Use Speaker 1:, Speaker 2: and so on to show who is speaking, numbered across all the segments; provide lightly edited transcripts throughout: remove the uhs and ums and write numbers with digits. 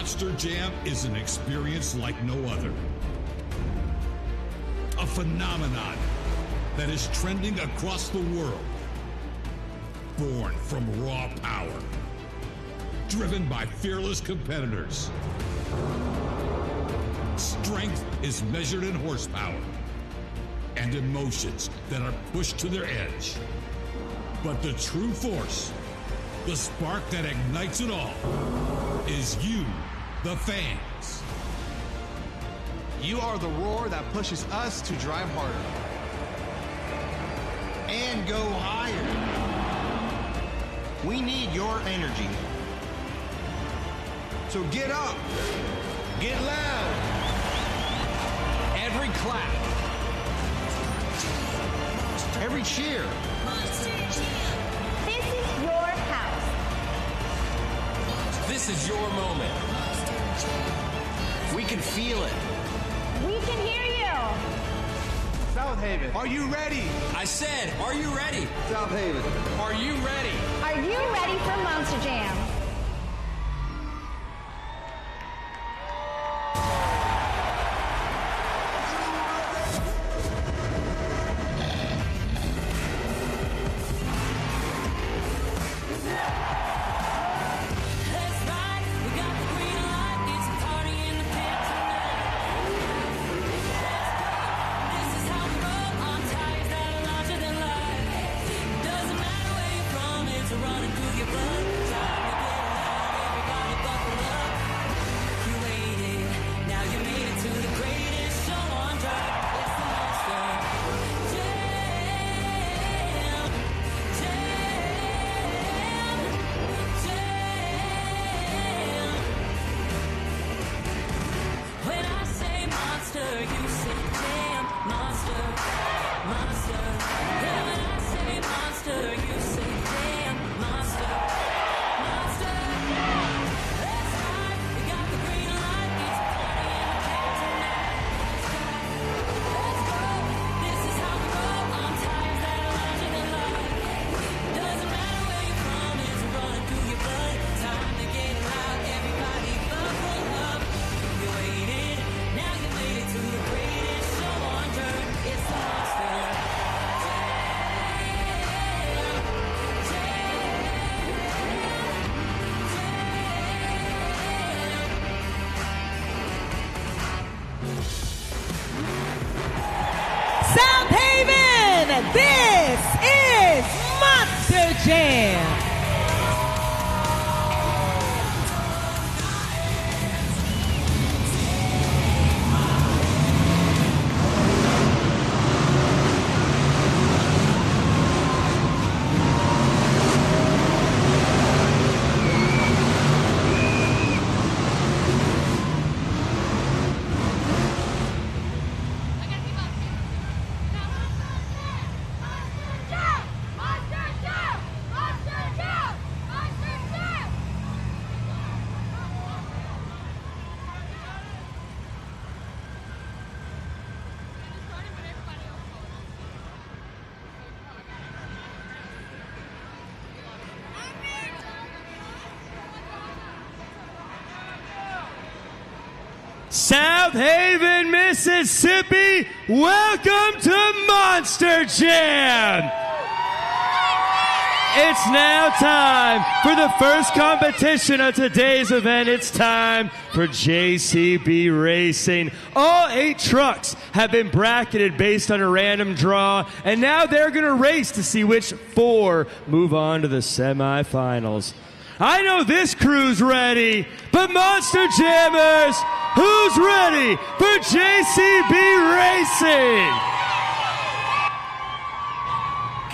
Speaker 1: Monster Jam is an experience like no other. A phenomenon that is trending across the world. Born from raw power. Driven by fearless competitors. Strength is measured in horsepower. And emotions that are pushed to their edge. But the true force, the spark that ignites it all, is you, the fans.
Speaker 2: You are the roar that pushes us to drive harder. And go higher. We need your energy. So get up. Get loud.
Speaker 3: Every clap.
Speaker 2: Every cheer.
Speaker 4: This is your house.
Speaker 3: This is your moment. We can feel it.
Speaker 4: We can hear you.
Speaker 2: Southaven, are you ready?
Speaker 3: I said, are you ready?
Speaker 2: Southaven,
Speaker 3: Are you ready?
Speaker 4: Are you ready for Monster Jam?
Speaker 5: Southaven, this is Monster Jam.
Speaker 6: Southaven, Mississippi, welcome to Monster Jam! It's now time for the first competition of today's event. It's time for JCB Racing. All 8 trucks have been bracketed based on a random draw, and now they're going to race to see which 4 move on to the semifinals. I know this crew's ready, but Monster Jammers, who's ready for JCB Racing?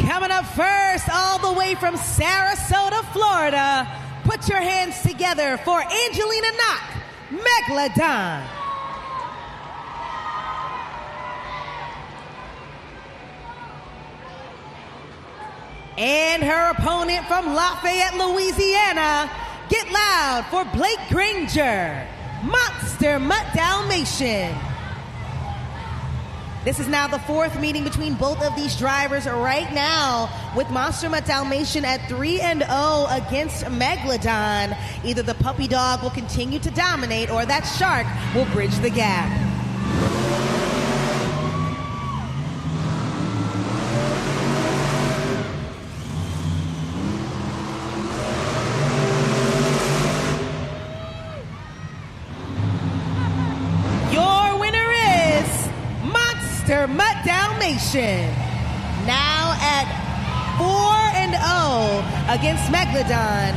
Speaker 5: Coming up first, all the way from Sarasota, Florida, put your hands together for Angelina Knock, Megalodon. And her opponent from Lafayette, Louisiana, get loud for Blake Granger, Monster Mutt Dalmatian. This is now the fourth meeting between both of these drivers right now, with Monster Mutt Dalmatian at 3-0 against Megalodon. Either the puppy dog will continue to dominate or that shark will bridge the gap. Monster Mutt Dalmatian, now at 4-0 against Megalodon.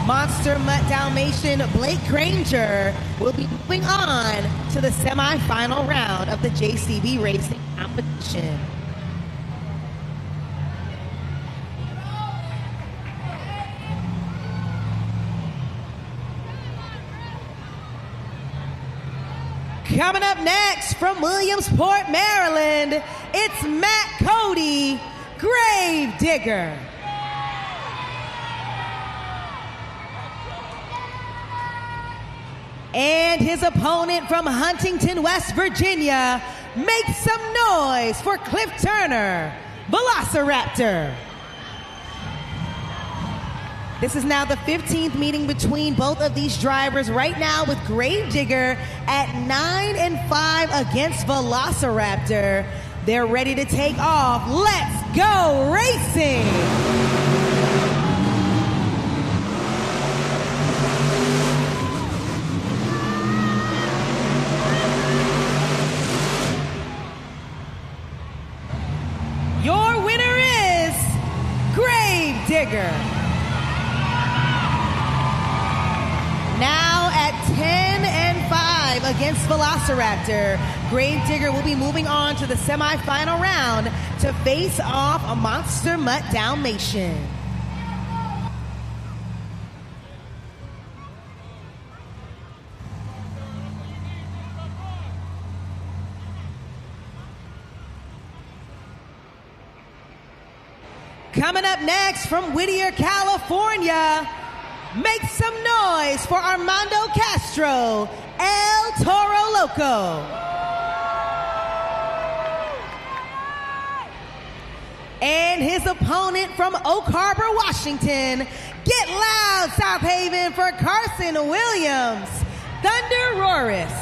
Speaker 5: Monster Mutt Dalmatian Blake Granger will be moving on to the semifinal round of the JCB Racing competition. Coming up next from Williamsport, Maryland, it's Matt Cody, Gravedigger. And his opponent from Huntington, West Virginia, make some noise for Cliff Turner, Velociraptor. This is now the 15th meeting between both of these drivers right now, with Gravedigger at 9-5 against Velociraptor. They're ready to take off. Let's go racing! Your winner is Gravedigger. Now at 10-5 against Velociraptor, Gravedigger will be moving on to the semifinal round to face off a Monster Mutt Dalmatian. Coming up next from Whittier, California, make some noise for Armando Castro, El Toro Loco. And his opponent from Oak Harbor, Washington, get loud, Southaven, for Carson Williams, Thunder Roris.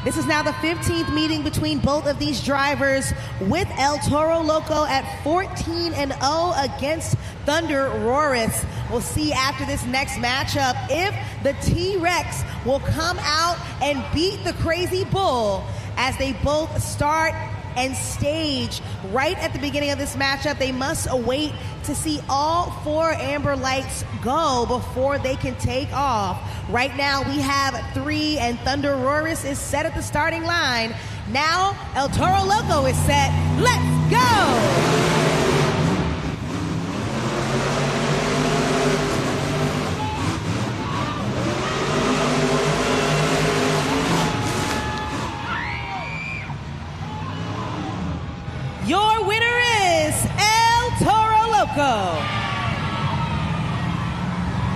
Speaker 5: This is now the 15th meeting between both of these drivers, with El Toro Loco at 14-0 against Thunder Roris. We'll see after this next matchup if the T-Rex will come out and beat the Crazy Bull, as they both start and stage right at the beginning of this matchup. They must await to see all 4 amber lights go before they can take off. Right now we have 3, and Thunder Roris is set at the starting line. Now El Toro Loco is set. Let's go! Your winner is El Toro Loco.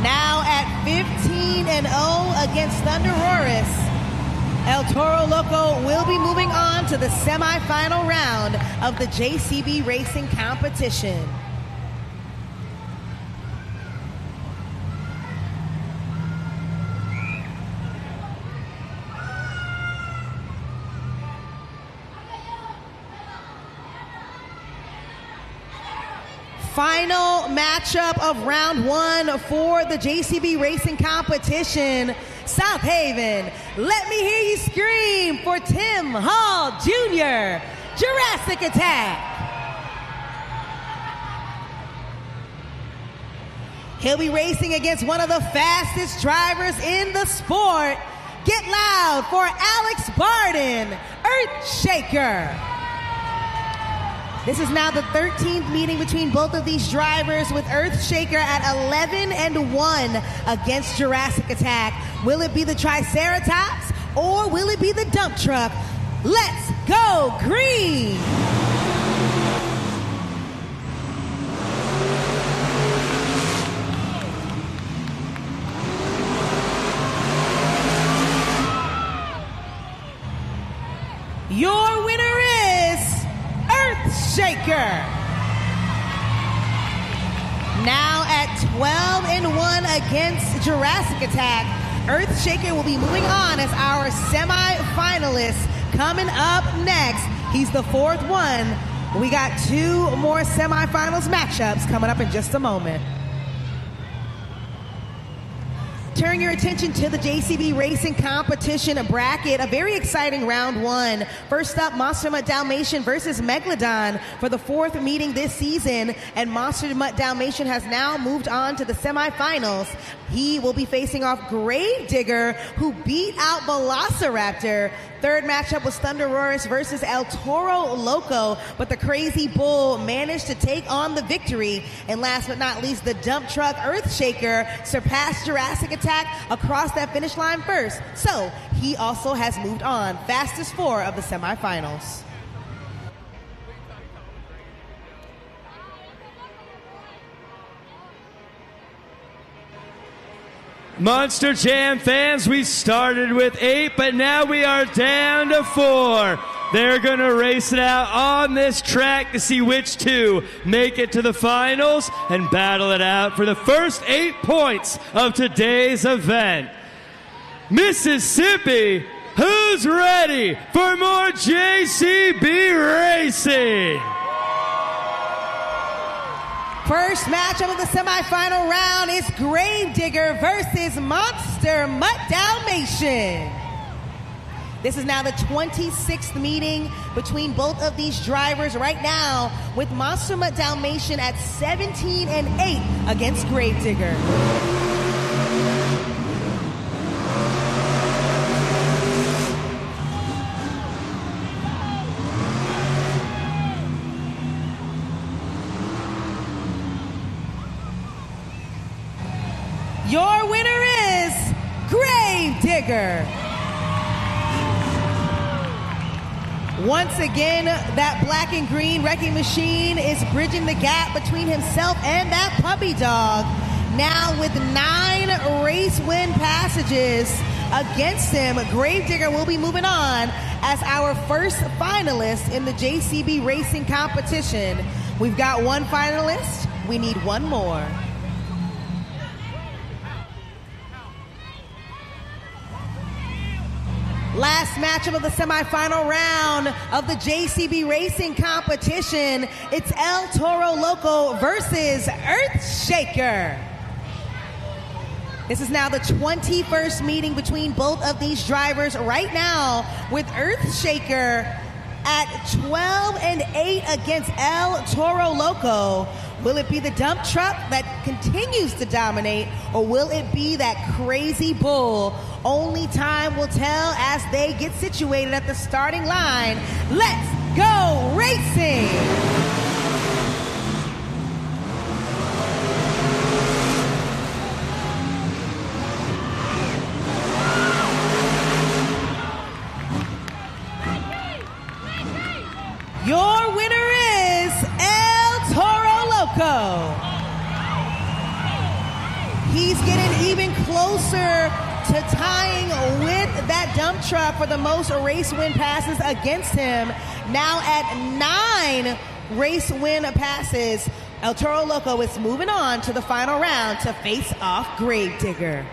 Speaker 5: Now at 15-0 against Thunder Roris, El Toro Loco will be moving on to the semifinal round of the JCB Racing competition. Final matchup of round 1 for the JCB Racing competition. Southaven, let me hear you scream for Tim Hall Jr., Jurassic Attack. He'll be racing against one of the fastest drivers in the sport. Get loud for Alex Barden, Earthshaker. This is now the 13th meeting between both of these drivers, with Earthshaker at 11-1 against Jurassic Attack. Will it be the Triceratops or will it be the dump truck? Let's go green! Shaker. Now at 12-1 against Jurassic Attack, Earthshaker will be moving on as our semi-finalist. Coming up next, he's the fourth one. We got two more semi-finals matchups coming up in just a moment. Turn your attention to the JCB Racing competition bracket. A very exciting round one. First up, Monster Mutt Dalmatian versus Megalodon for the fourth meeting this season. And Monster Mutt Dalmatian has now moved on to the semifinals. He will be facing off Gravedigger, who beat out Velociraptor. Third matchup was Thunderosaurus versus El Toro Loco, but the Crazy Bull managed to take on the victory. And last but not least, the dump truck Earthshaker surpassed Jurassic Attack across that finish line first. So he also has moved on. Fastest four of the semifinals.
Speaker 6: Monster Jam fans, we started with 8, but now we are down to 4. They're going to race it out on this track to see which two make it to the finals and battle it out for the first 8 points of today's event. Mississippi, who's ready for more JCB Racing?
Speaker 5: First matchup of the semifinal round is Gravedigger versus Monster Mutt Dalmatian. This is now the 26th meeting between both of these drivers right now, with Monster Mutt Dalmatian at 17-8 against Gravedigger. Your winner is Gravedigger. Once again, that black and green wrecking machine is bridging the gap between himself and that puppy dog. Now with 9 race win passages against him, Gravedigger will be moving on as our first finalist in the JCB Racing competition. We've got one finalist. We need one more. Last matchup of the semifinal round of the JCB Racing competition. It's El Toro Loco versus Earthshaker. This is now the 21st meeting between both of these drivers right now, with Earthshaker at 12-8 against El Toro Loco. Will it be the dump truck that continues to dominate, or will it be that Crazy Bull? Only time will tell as they get situated at the starting line. Let's go racing! Your winner is El Toro Loco. He's getting even closer to tying with that dump truck for the most race win passes against him. Now at 9 race win passes, El Toro Loco is moving on to the final round to face off Gravedigger.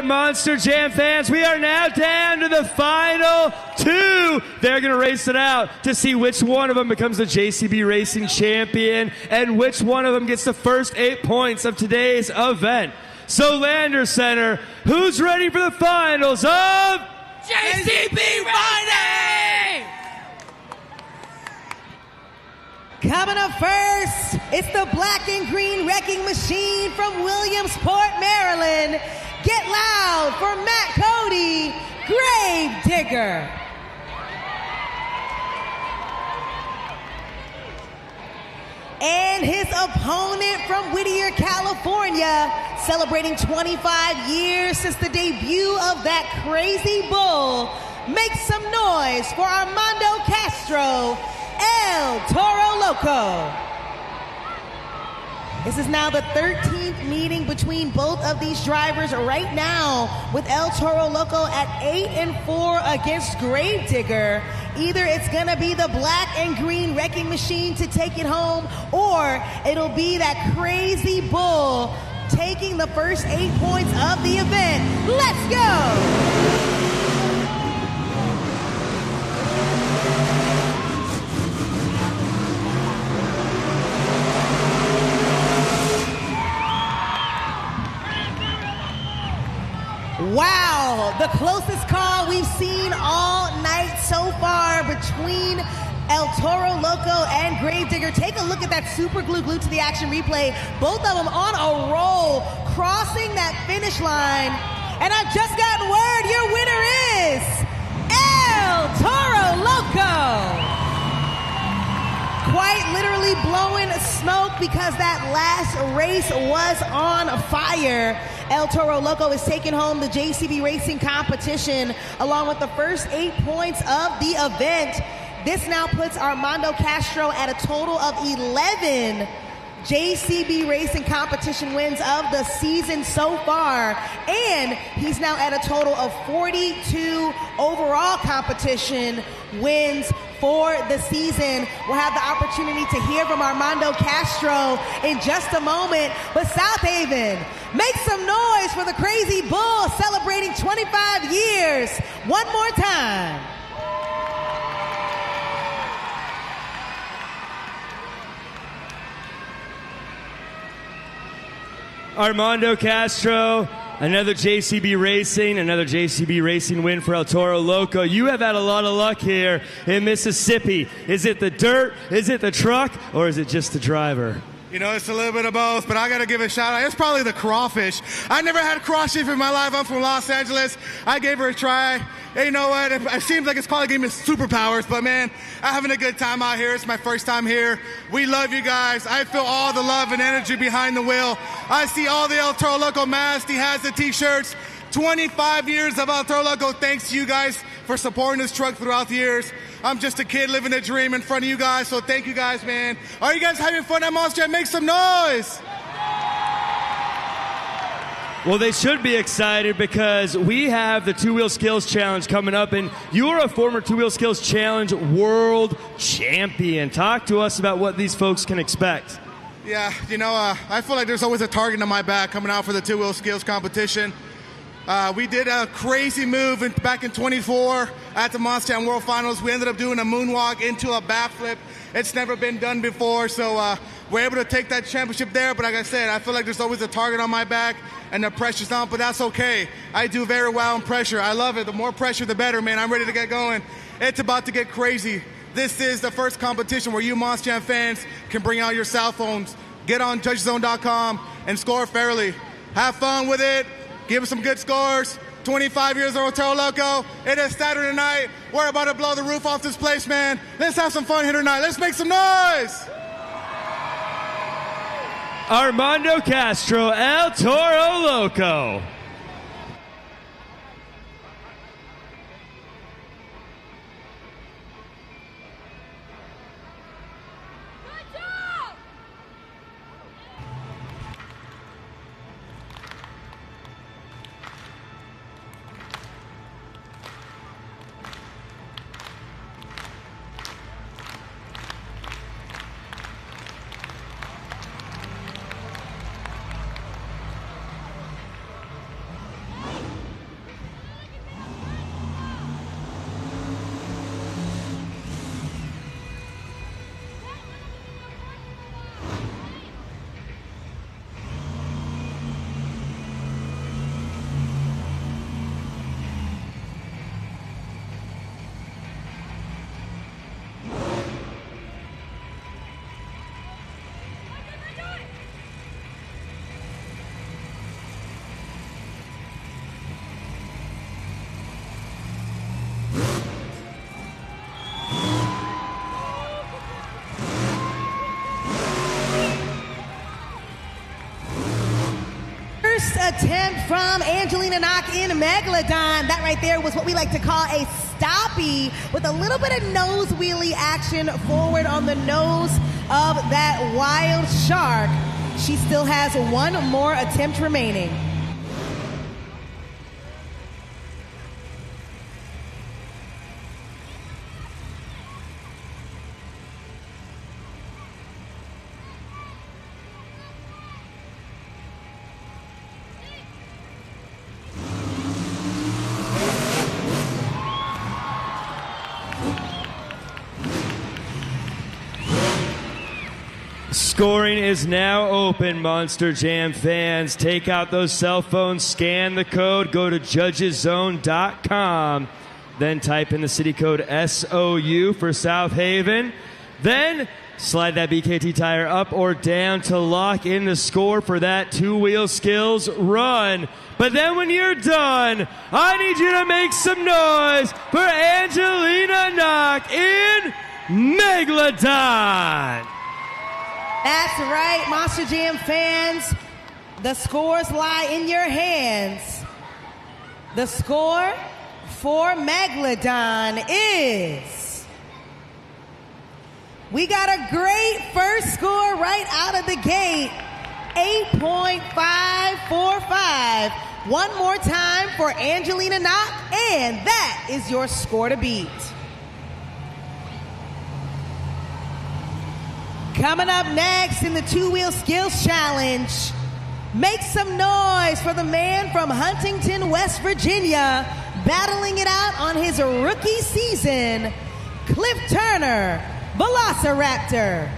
Speaker 6: right, Monster Jam fans, we are now down to the final two. They're going to race it out to see which one of them becomes the JCB Racing champion and which one of them gets the first 8 points of today's event. So, Lander Center, who's ready for the finals of
Speaker 3: JCB Racing!
Speaker 5: Coming up first, it's the black and green wrecking machine from Williamsport, Maryland. Get loud for Matt Cody, Gravedigger. And his opponent from Whittier, California, celebrating 25 years since the debut of that crazy bull. Make some noise for Armando Castro, El Toro Loco. This is now the 13th meeting between both of these drivers right now, with El Toro Loco at 8-4 against Gravedigger. Either it's gonna be the black and green wrecking machine to take it home, or it'll be that crazy bull taking the first 8 points of the event. Let's go! Wow, the closest call we've seen all night so far between El Toro Loco and Gravedigger. Take a look at that super glue glued to the action replay. Both of them on a roll, crossing that finish line. And I've just gotten word, your winner is El Toro Loco. Quite literally blowing smoke because that last race was on fire. El Toro Loco is taking home the JCB Racing competition along with the first 8 points of the event. This now puts Armando Castro at a total of 11 JCB Racing competition wins of the season so far, and he's now at a total of 42 overall competition wins for the season. We'll have the opportunity to hear from Armando Castro in just a moment, but Southaven, make some noise for the Crazy Bull celebrating 25 years one more time.
Speaker 6: Armando Castro, another JCB Racing win for El Toro Loco. You have had a lot of luck here in Mississippi. Is it the dirt, is it the truck, or is it just the driver?
Speaker 2: You know, it's a little bit of both, but I got to give a shout out. It's probably the crawfish. I never had crawfish in my life. I'm from Los Angeles. I gave her a try. Hey, you know what? It seems like it's probably giving me superpowers, but man, I'm having a good time out here. It's my first time here. We love you guys. I feel all the love and energy behind the wheel. I see all the El Toro Loco masks. He has the t-shirts. 25 years of El Toro Loco. Thanks to you guys for supporting this truck throughout the years. I'm just a kid living a dream in front of you guys, so thank you guys, man. Are you guys having fun at Monster? Make some noise!
Speaker 6: Well, they should be excited because we have the Two Wheel Skills Challenge coming up, and you are a former Two Wheel Skills Challenge world champion. Talk to us about what these folks can expect.
Speaker 2: Yeah, you know, I feel like there's always a target on my back coming out for the Two Wheel Skills competition. We did a crazy move back in 24 at the Monster Jam World Finals. We ended up doing a moonwalk into a backflip. It's never been done before, so we're able to take that championship there. But like I said, I feel like there's always a target on my back, and the pressure's on, but that's okay. I do very well in pressure. I love it. The more pressure, the better, man. I'm ready to get going. It's about to get crazy. This is the first competition where you Monster Jam fans can bring out your cell phones, get on judgezone.com, and score fairly. Have fun with it. Give us some good scores. 25 years of Toro Loco. It is Saturday night. We're about to blow the roof off this place, man. Let's have some fun here tonight. Let's make some noise.
Speaker 6: Armando Castro, El Toro Loco.
Speaker 5: attempt from Angelina Knock in Megalodon. That right there was what we like to call a stoppie with a little bit of nose wheelie action forward on the nose of that wild shark. She still has one more attempt remaining.
Speaker 6: Scoring is now open, Monster Jam fans. Take out those cell phones, scan the code, go to judgeszone.com, then type in the city code SOU for Southaven. Then slide that BKT tire up or down to lock in the score for that two-wheel skills run. But then when you're done, I need you to make some noise for Angelina Knock in Megalodon.
Speaker 5: That's right, Monster Jam fans. The scores lie in your hands. The score for Megalodon is... We got a great first score right out of the gate. 8.545. One more time for Angelina Knock, and that is your score to beat. Coming up next in the two-wheel skills challenge, make some noise for the man from Huntington, West Virginia, battling it out on his rookie season, Cliff Turner, Velociraptor.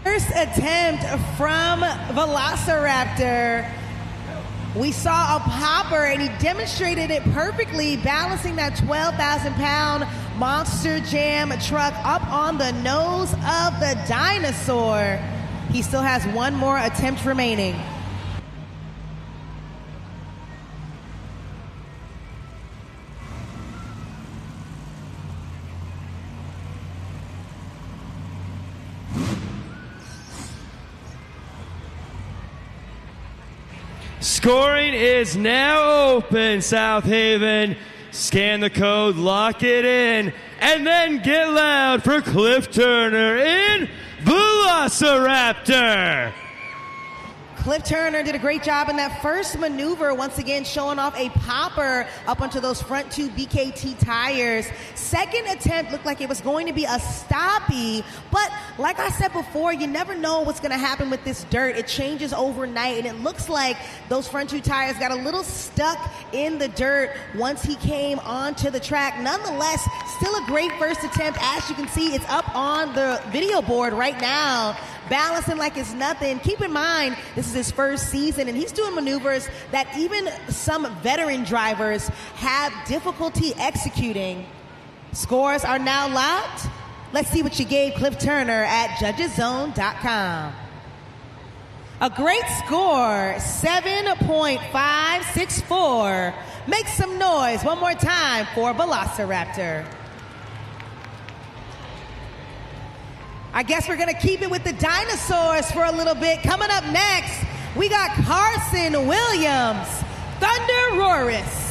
Speaker 5: First attempt from Velociraptor. We saw a popper, and he demonstrated it perfectly, balancing that 12,000-pound Monster Jam truck up on the nose of the dinosaur. He still has one more attempt remaining.
Speaker 6: Scoring is now open, Southaven. Scan the code, lock it in, and then get loud for Cliff Turner in Velociraptor.
Speaker 5: Cliff Turner did a great job in that first maneuver, once again showing off a popper up onto those front two BKT tires. Second attempt looked like it was going to be a stoppie, but like I said before, you never know what's going to happen with this dirt. It changes overnight, and it looks like those front two tires got a little stuck in the dirt once he came onto the track. Nonetheless, still a great first attempt. As you can see, it's up on the video board right now, balancing like it's nothing. Keep in mind, this is his first season, and he's doing maneuvers that even some veteran drivers have difficulty executing. Scores are now locked. Let's see what you gave Cliff Turner at judgeszone.com. A great score, 7.564. Make some noise one more time for Velociraptor. I guess we're going to keep it with the dinosaurs for a little bit. Coming up next, we got Carson Williams, Thunder Roris.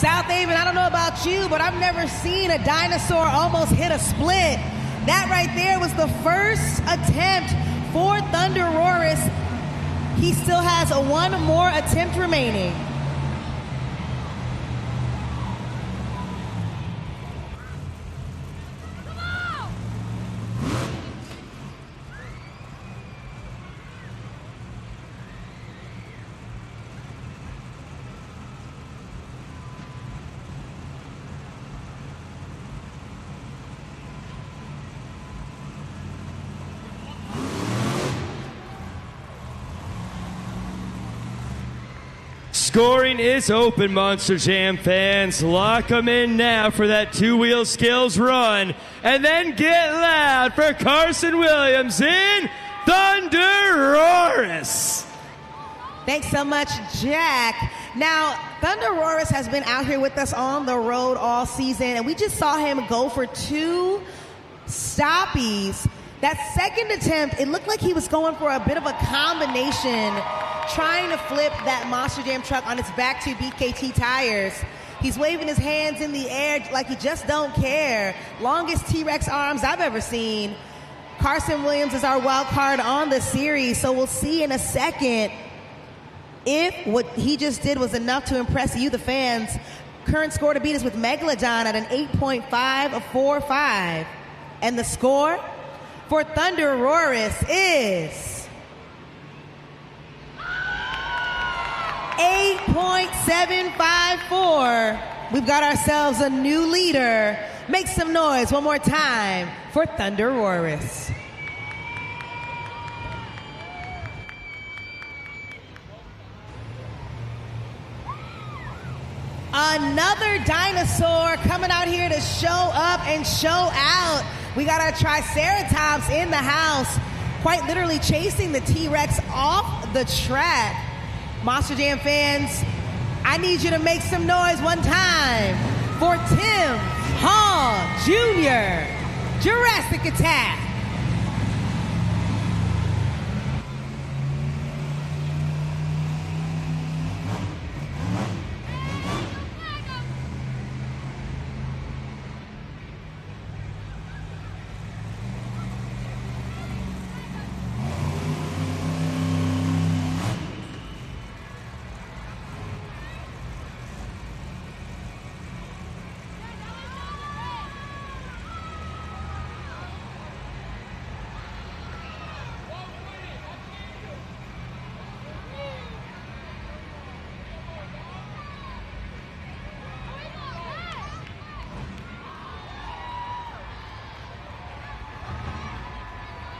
Speaker 5: Southaven, I don't know about you, but I've never seen a dinosaur almost hit a split. That right there was the first attempt for Thunder Roris. He still has one more attempt remaining.
Speaker 6: Scoring is open, Monster Jam fans. Lock them in now for that two-wheel skills run. And then get loud for Carson Williams in Thunder Roris.
Speaker 5: Thanks so much, Jack. Now, Thunder Roris has been out here with us on the road all season, and we just saw him go for 2 stoppies. That second attempt, it looked like he was going for a bit of a combination, trying to flip that Monster Jam truck on its back 2 BKT tires. He's waving his hands in the air like he just don't care. Longest T-Rex arms I've ever seen. Carson Williams is our wild card on the series, so we'll see in a second if what he just did was enough to impress you, the fans. Current score to beat is with Megalodon at an 8.545. And the score for Thunder Roris is 8.754. We've got ourselves a new leader. Make some noise one more time for Thunder Roris. Another dinosaur coming out here to show up and show out. We got our Triceratops in the house, quite literally chasing the T-Rex off the track. Monster Jam fans, I need you to make some noise one time for Tim Hall Jr., Jurassic Attack.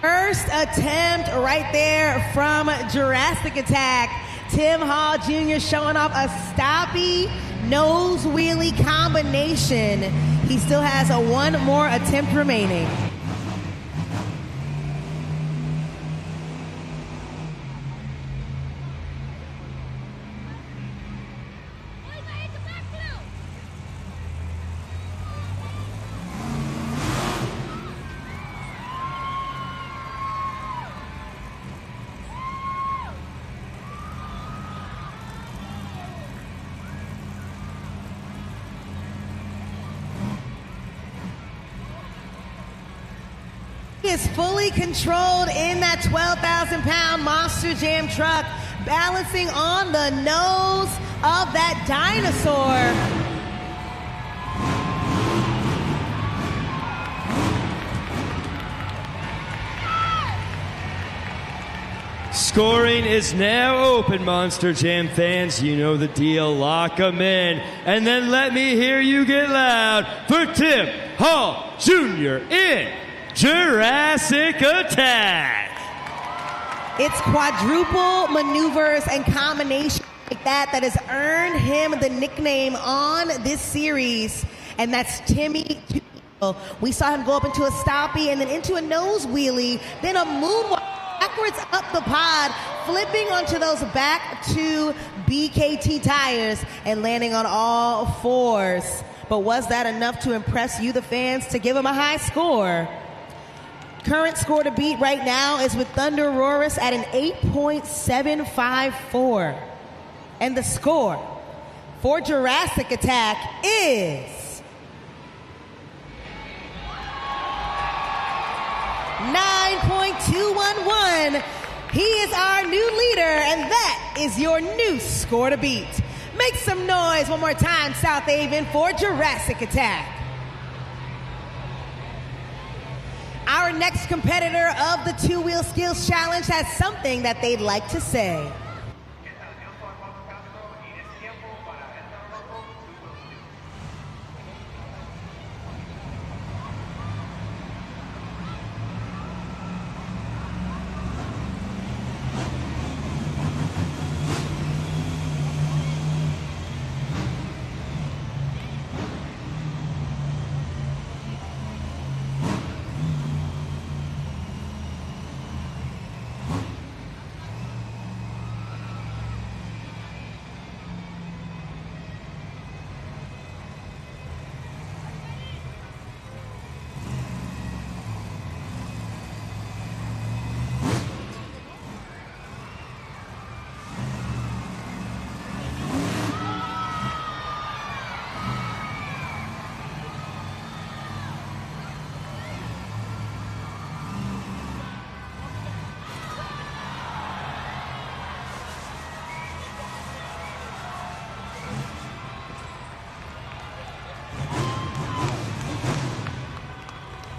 Speaker 5: First attempt right there from Jurassic Attack. Tim Hall Jr. showing off a stoppy nose wheelie combination. He still has one more attempt remaining. Is fully controlled in that 12,000-pound Monster Jam truck, balancing on the nose of that dinosaur.
Speaker 6: Scoring is now open, Monster Jam fans. You know the deal. Lock them in. And then let me hear you get loud for Tim Hall Jr. in Jurassic Attack.
Speaker 5: It's quadruple maneuvers and combinations like that has earned him the nickname on this series, and that's Timmy. We saw him go up into a stoppie and then into a nose wheelie, then a moonwalk backwards up the pod, flipping onto those back 2 BKT tires and landing on all 4s. But was that enough to impress you, the fans, to give him a high score? Current score to beat right now is with Thunder Roris at an 8.754. And the score for Jurassic Attack is 9.211. He is our new leader, and that is your new score to beat. Make some noise one more time, Southaven, for Jurassic Attack. Our next competitor of the Two-Wheel Skills Challenge has something that they'd like to say.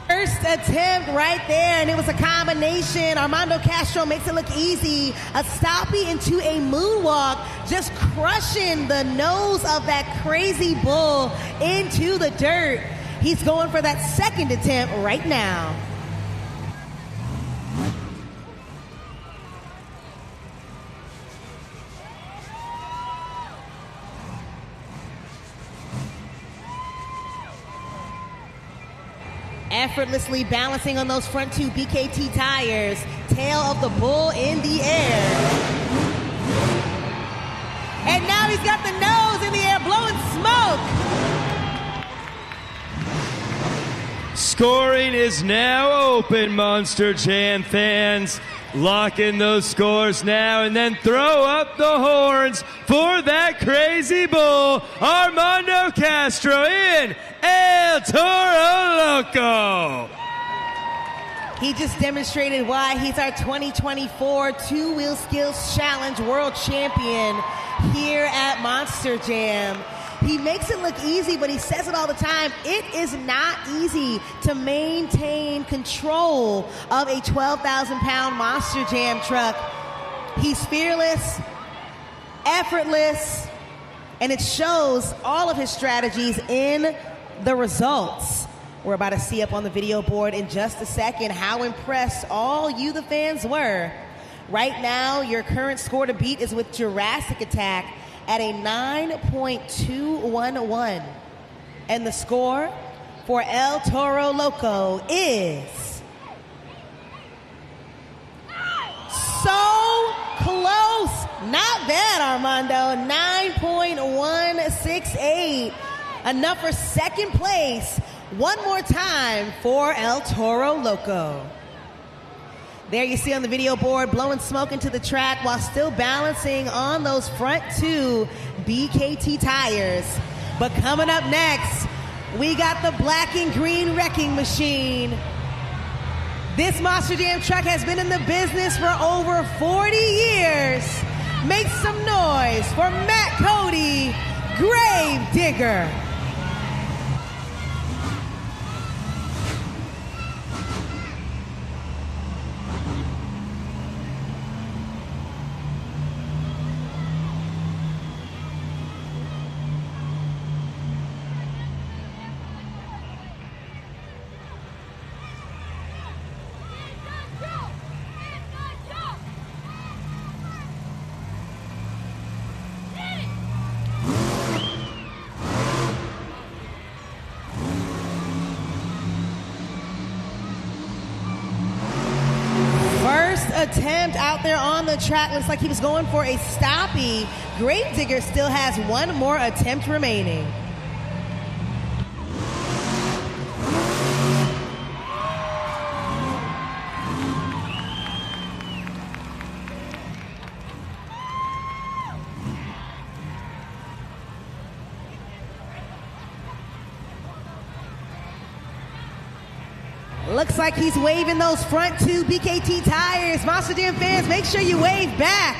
Speaker 5: First attempt right there, and it was a combination. Armando Castro makes it look easy. A stoppie into a moonwalk, just crushing the nose of that crazy bull into the dirt. He's going for that second attempt right now. Effortlessly balancing on those front two BKT tires. Tail of the bull in the air. And now he's got the nose in the air, blowing smoke.
Speaker 6: Scoring is now open, Monster Jam fans. Lock in those scores now and then throw up the horns for that crazy bull, Armando Castro in El Toro Loco.
Speaker 5: He just demonstrated why he's our 2024 Two-Wheel Skills Challenge World Champion here at Monster Jam. He makes it look easy, but he says it all the time. It is not easy to maintain control of a 12,000-pound Monster Jam truck. He's fearless, effortless, and it shows all of his strategies in the results. We're about to see up on the video board in just a second how impressed all you, the fans, were. Right now, your current score to beat is with Jurassic Attack at a 9.211. And the score for El Toro Loco is so close. Not bad, Armando. 9.168. Enough for second place. One more time for El Toro Loco. There you see on the video board, blowing smoke into the track while still balancing on those front two BKT tires. But coming up next, we got the black and green wrecking machine. This Monster Jam truck has been in the business for over 40 years. Make some noise for Matt Cody, Gravedigger. Attempt out there on the track. Looks like he was going for a stoppie. Gravedigger still has one more attempt remaining. Looks like he's waving those front two BKT tires. Monster Jam fans, make sure you wave back.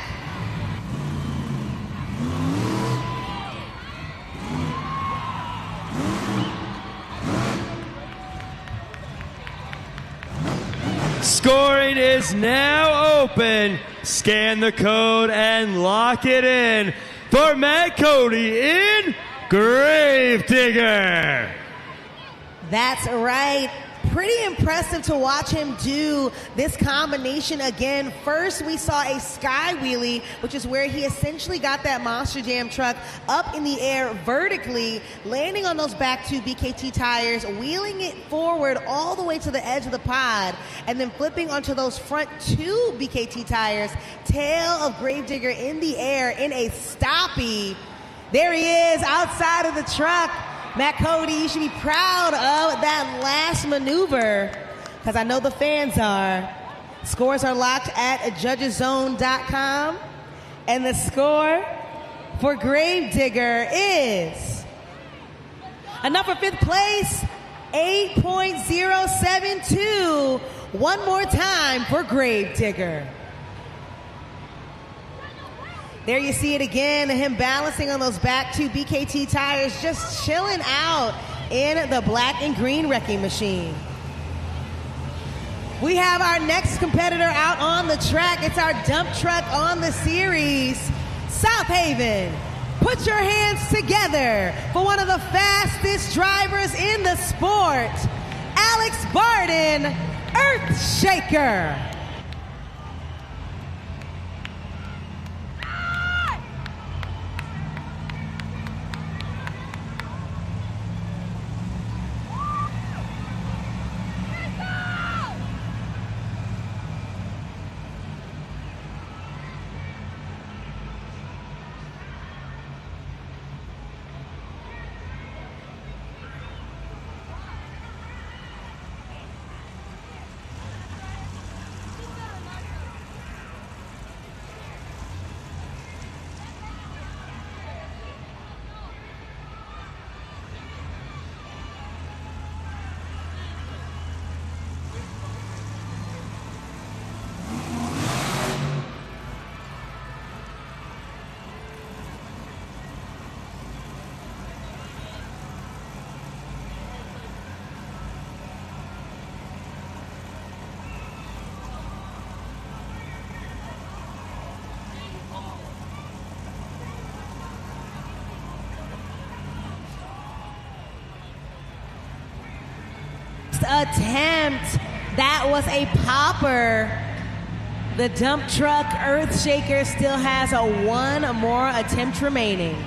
Speaker 6: Scoring is now open. Scan the code and lock it in for Matt Cody in Gravedigger.
Speaker 5: That's right. Pretty impressive to watch him do this combination again. First, we saw a sky wheelie, which is where he essentially got that Monster Jam truck up in the air vertically, landing on those back two BKT tires, wheeling it forward all the way to the edge of the pod, and then flipping onto those front two BKT tires, tail of Gravedigger in the air in a stoppie. There he is outside of the truck. Matt Cody, you should be proud of that last maneuver, because I know the fans are. Scores are locked at judgeszone.com, and the score for Gravedigger is enough for fifth place, 8.072. One more time for Gravedigger. There you see it again, him balancing on those back two BKT tires, just chilling out in the black and green wrecking machine. We have our next competitor out on the track. It's our dump truck on the series. Southaven, put your hands together for one of the fastest drivers in the sport, Alex Barden, Earthshaker. Attempt. That was a popper. The dump truck Earthshaker still has one more attempt remaining.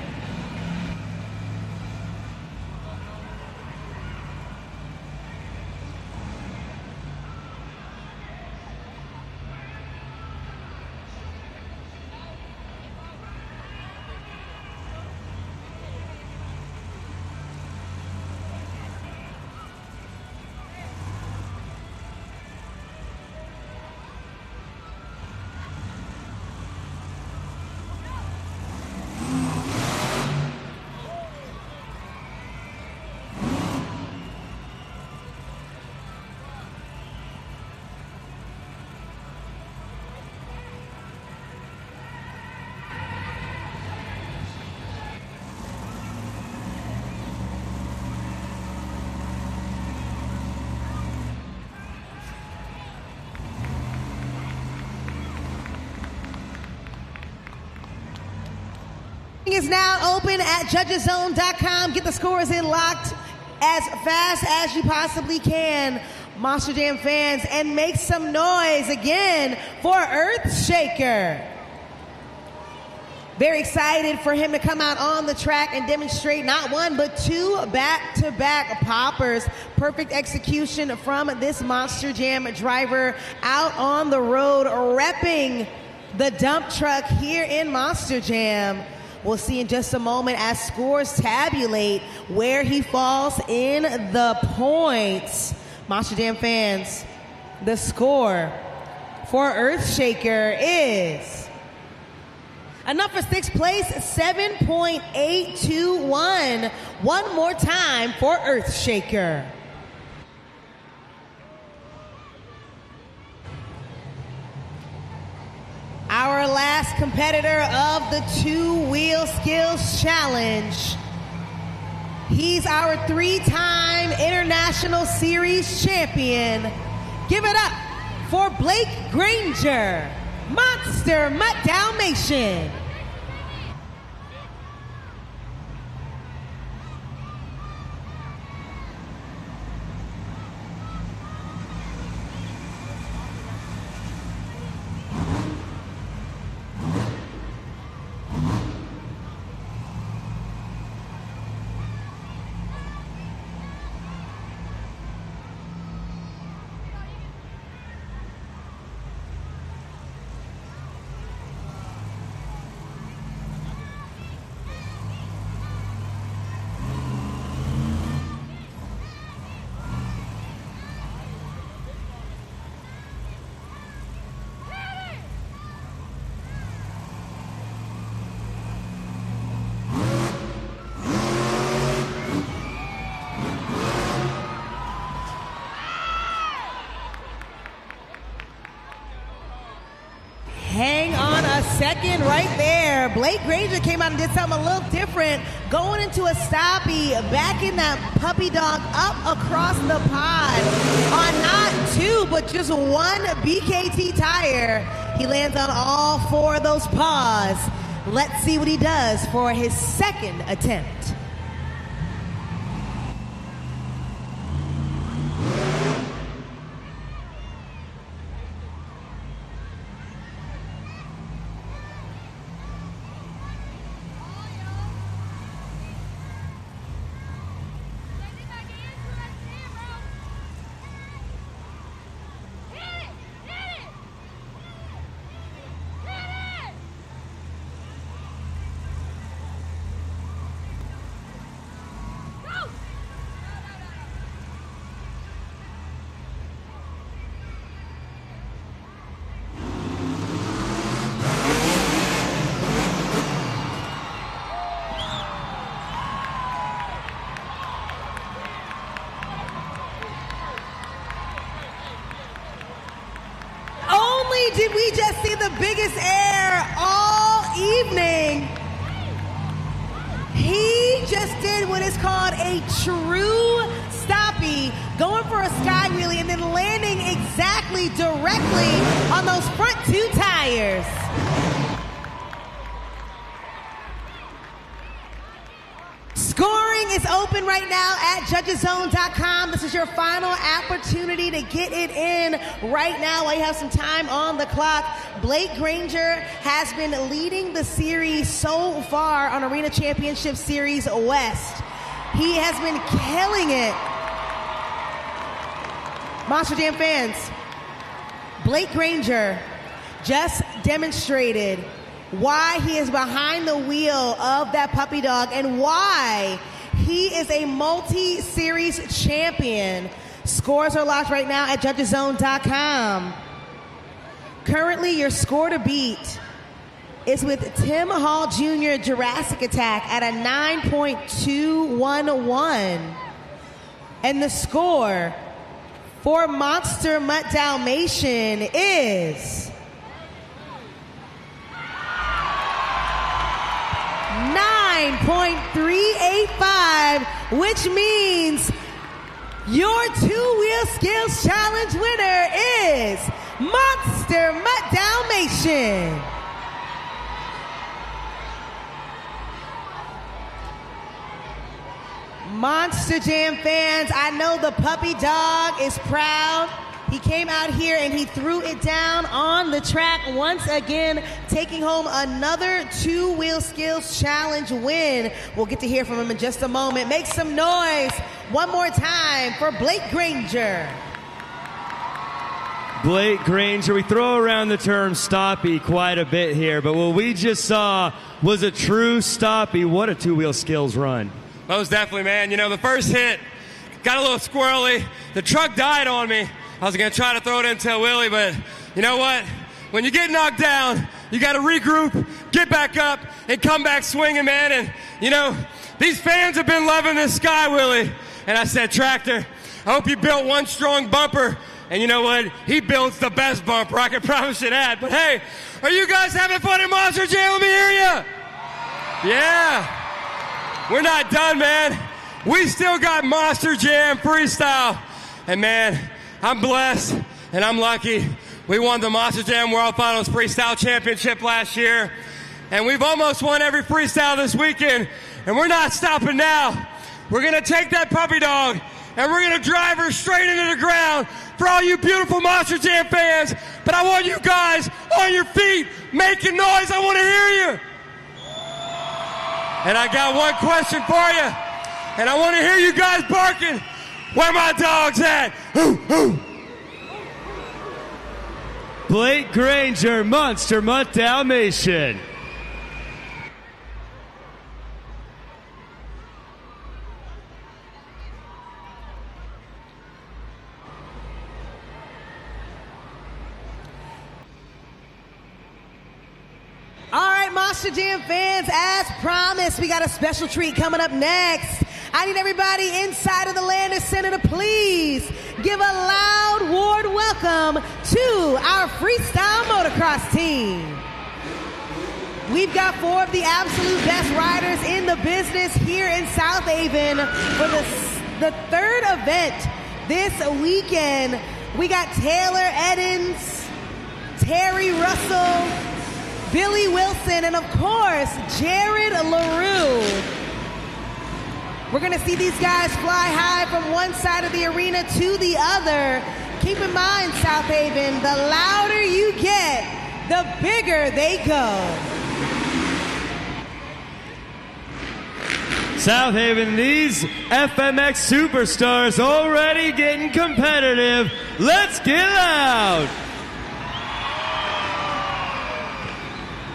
Speaker 5: Is now open at judgeszone.com. Get the scores in locked as fast as you possibly can, Monster Jam fans, and make some noise again for Earthshaker. Very excited for him to come out on the track and demonstrate not one but two back-to-back poppers. Perfect execution from this Monster Jam driver out on the road, repping the dump truck here in Monster Jam. We'll see in just a moment as scores tabulate where he falls in the points. Monster Jam fans, the score for Earthshaker is enough for sixth place, 7.821. One more time for Earthshaker. competitor of the Two-Wheel Skills Challenge. He's our 3-time International Series champion. Give it up for Blake Granger, Monster Mutt Dalmatian. Hang on a second right there. Blake Granger came out and did something a little different. Going into a stoppie, backing that puppy dog up across the pod on not 2, but just 1 BKT tire. He lands on all 4 of those paws. Let's see what he does for his second attempt. Did we just see the biggest air all evening? He just did what is called a true stoppie, going for a sky wheelie and then landing exactly directly on those front 2 tires. Scoring is open right now at judgeszone.com. This is your final opportunity to get it in right now while you have some time on the clock. Blake Granger has been leading the series so far on Arena Championship Series West. He has been killing it. Monster Jam fans, Blake Granger just demonstrated why he is behind the wheel of that puppy dog and why he is a multi-series champion. Scores are locked right now at judgeszone.com. Currently, your score to beat is with Tim Hall Jr. Jurassic Attack at a 9.211. And the score for Monster Mutt Dalmatian is 9.385, which means your Two-Wheel Skills Challenge winner is Monster Mutt Dalmatian. Monster Jam fans, I know the puppy dog is proud. He came out here and he threw it down on the track once again, taking home another Two-Wheel Skills Challenge win. We'll get to hear from him in just a moment. Make some noise one more time for Blake Granger.
Speaker 6: Blake Granger, we throw around the term stoppie quite a bit here, but what we just saw was a true stoppie. What a Two-Wheel Skills run.
Speaker 7: Most definitely, man. You know, the first hit got a little squirrely. The truck died on me. I was going to try to throw it into a wheelie, but you know what? When you get knocked down, you got to regroup, get back up, and come back swinging, man. And, you know, these fans have been loving this sky wheelie. And I said, Tractor, I hope you built one strong bumper And you know what? He builds the best bumper, I can promise you that. But hey, are you guys having fun in Monster Jam? Let me hear you. Yeah. We're not done, man. We still got Monster Jam Freestyle. And man, I'm blessed and I'm lucky. We won the Monster Jam World Finals Freestyle Championship last year. And we've almost won every freestyle this weekend. And we're not stopping now. We're going to take that puppy dog and we're going to drive her straight into the ground for all you beautiful Monster Jam fans. But I want you guys on your feet making noise. I want to hear you. And I got one question for you. And I want to hear you guys barking. Where my dog's at? Hoo, hoo.
Speaker 6: Blake Granger, Monster Mutt Dalmatian.
Speaker 5: All right, Monster Jam fans, as promised, we got a special treat coming up next. I need everybody inside of the Landers Center to please give a loud, warm welcome to our freestyle motocross team. We've got 4 of the absolute best riders in the business here in Southaven for the 3rd event this weekend. We got Taylor Eddins, Terry Russell, Billy Wilson, and of course, Jared LaRue. We're gonna see these guys fly high from one side of the arena to the other. Keep in mind, Southaven, the louder you get, the bigger they go.
Speaker 6: Southaven, these FMX superstars already getting competitive. Let's get loud.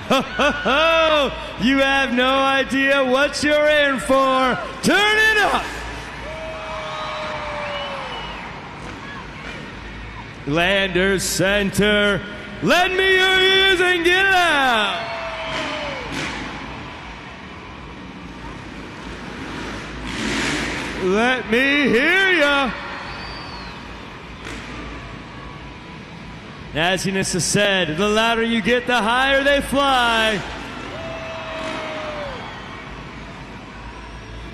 Speaker 6: Ho, ho, ho! You have no idea what you're in for. Turn it up! Landers Center, lend me your ears and get out! Let me hear ya! As Unissa said, the louder you get, the higher they fly.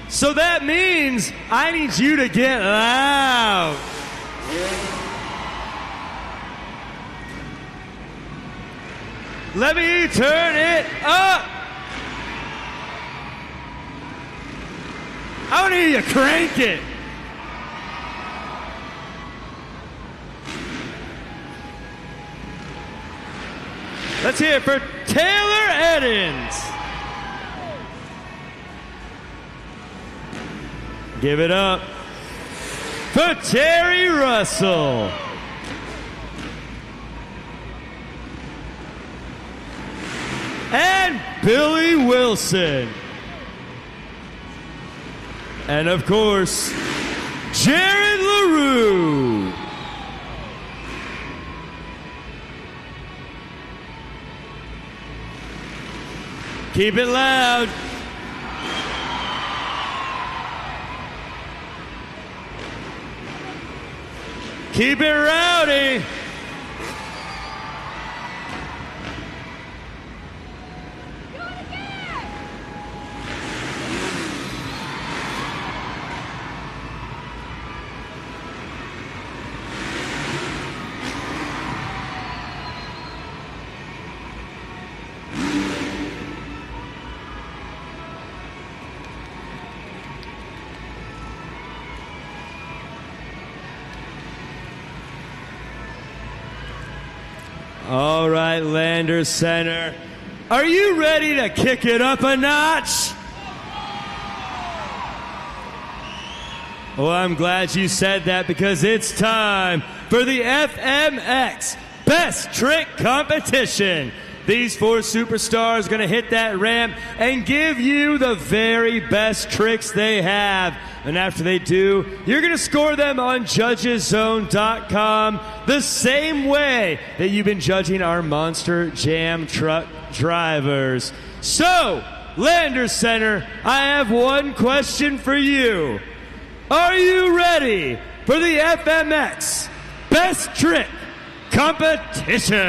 Speaker 6: So that means I need you to get loud. Let me turn it up. I want to hear you crank it. Let's hear it for Taylor Eddins. Give it up for Terry Russell. And Billy Wilson. And of course, Jared LaRue. Keep it loud. Keep it rowdy. All right, Landers Center. Are you ready to kick it up a notch? Well, I'm glad you said that because it's time for the FMX Best Trick Competition. These 4 superstars are going to hit that ramp and give you the very best tricks they have. And after they do, you're going to score them on judgeszone.com the same way that you've been judging our Monster Jam truck drivers. So, Landers Center, I have one question for you. Are you ready for the FMX Best Trick Competition.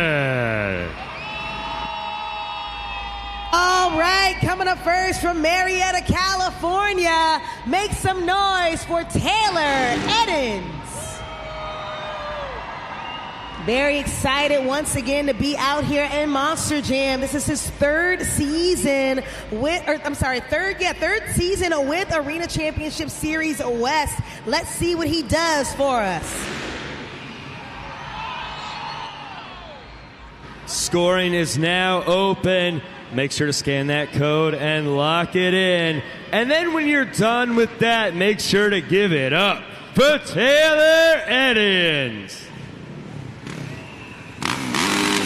Speaker 5: All right, coming up first from Marietta, California, make some noise for Taylor Eddins. Very excited once again to be out here in Monster Jam. This is his third season with Arena Championship Series West. Let's see what he does for us.
Speaker 6: Scoring is now open. Make sure to scan that code and lock it in. And then when you're done with that, make sure to give it up for Taylor Eddins.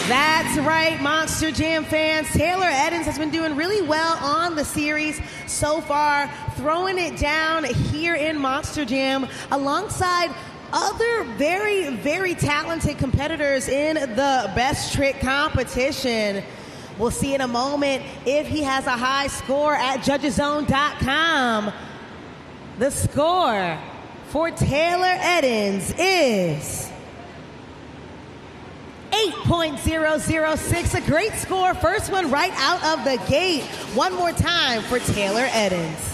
Speaker 5: That's right, Monster Jam fans. Taylor Eddins has been doing really well on the series so far, throwing it down here in Monster Jam alongside other very, very talented competitors in the Best Trick competition. We'll see in a moment if he has a high score at judgeszone.com. The score for Taylor Eddins is 8.006, a great score. First one right out of the gate. One more time for Taylor Eddins.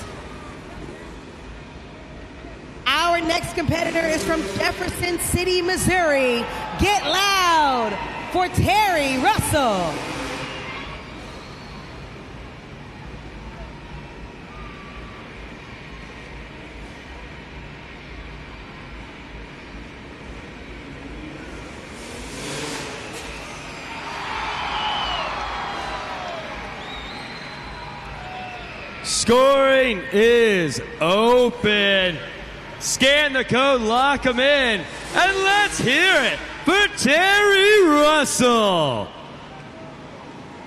Speaker 5: Our next competitor is from Jefferson City, Missouri. Get loud for Terry Russell.
Speaker 6: Scoring is open. Scan the code, lock them in, and let's hear it for Terry Russell.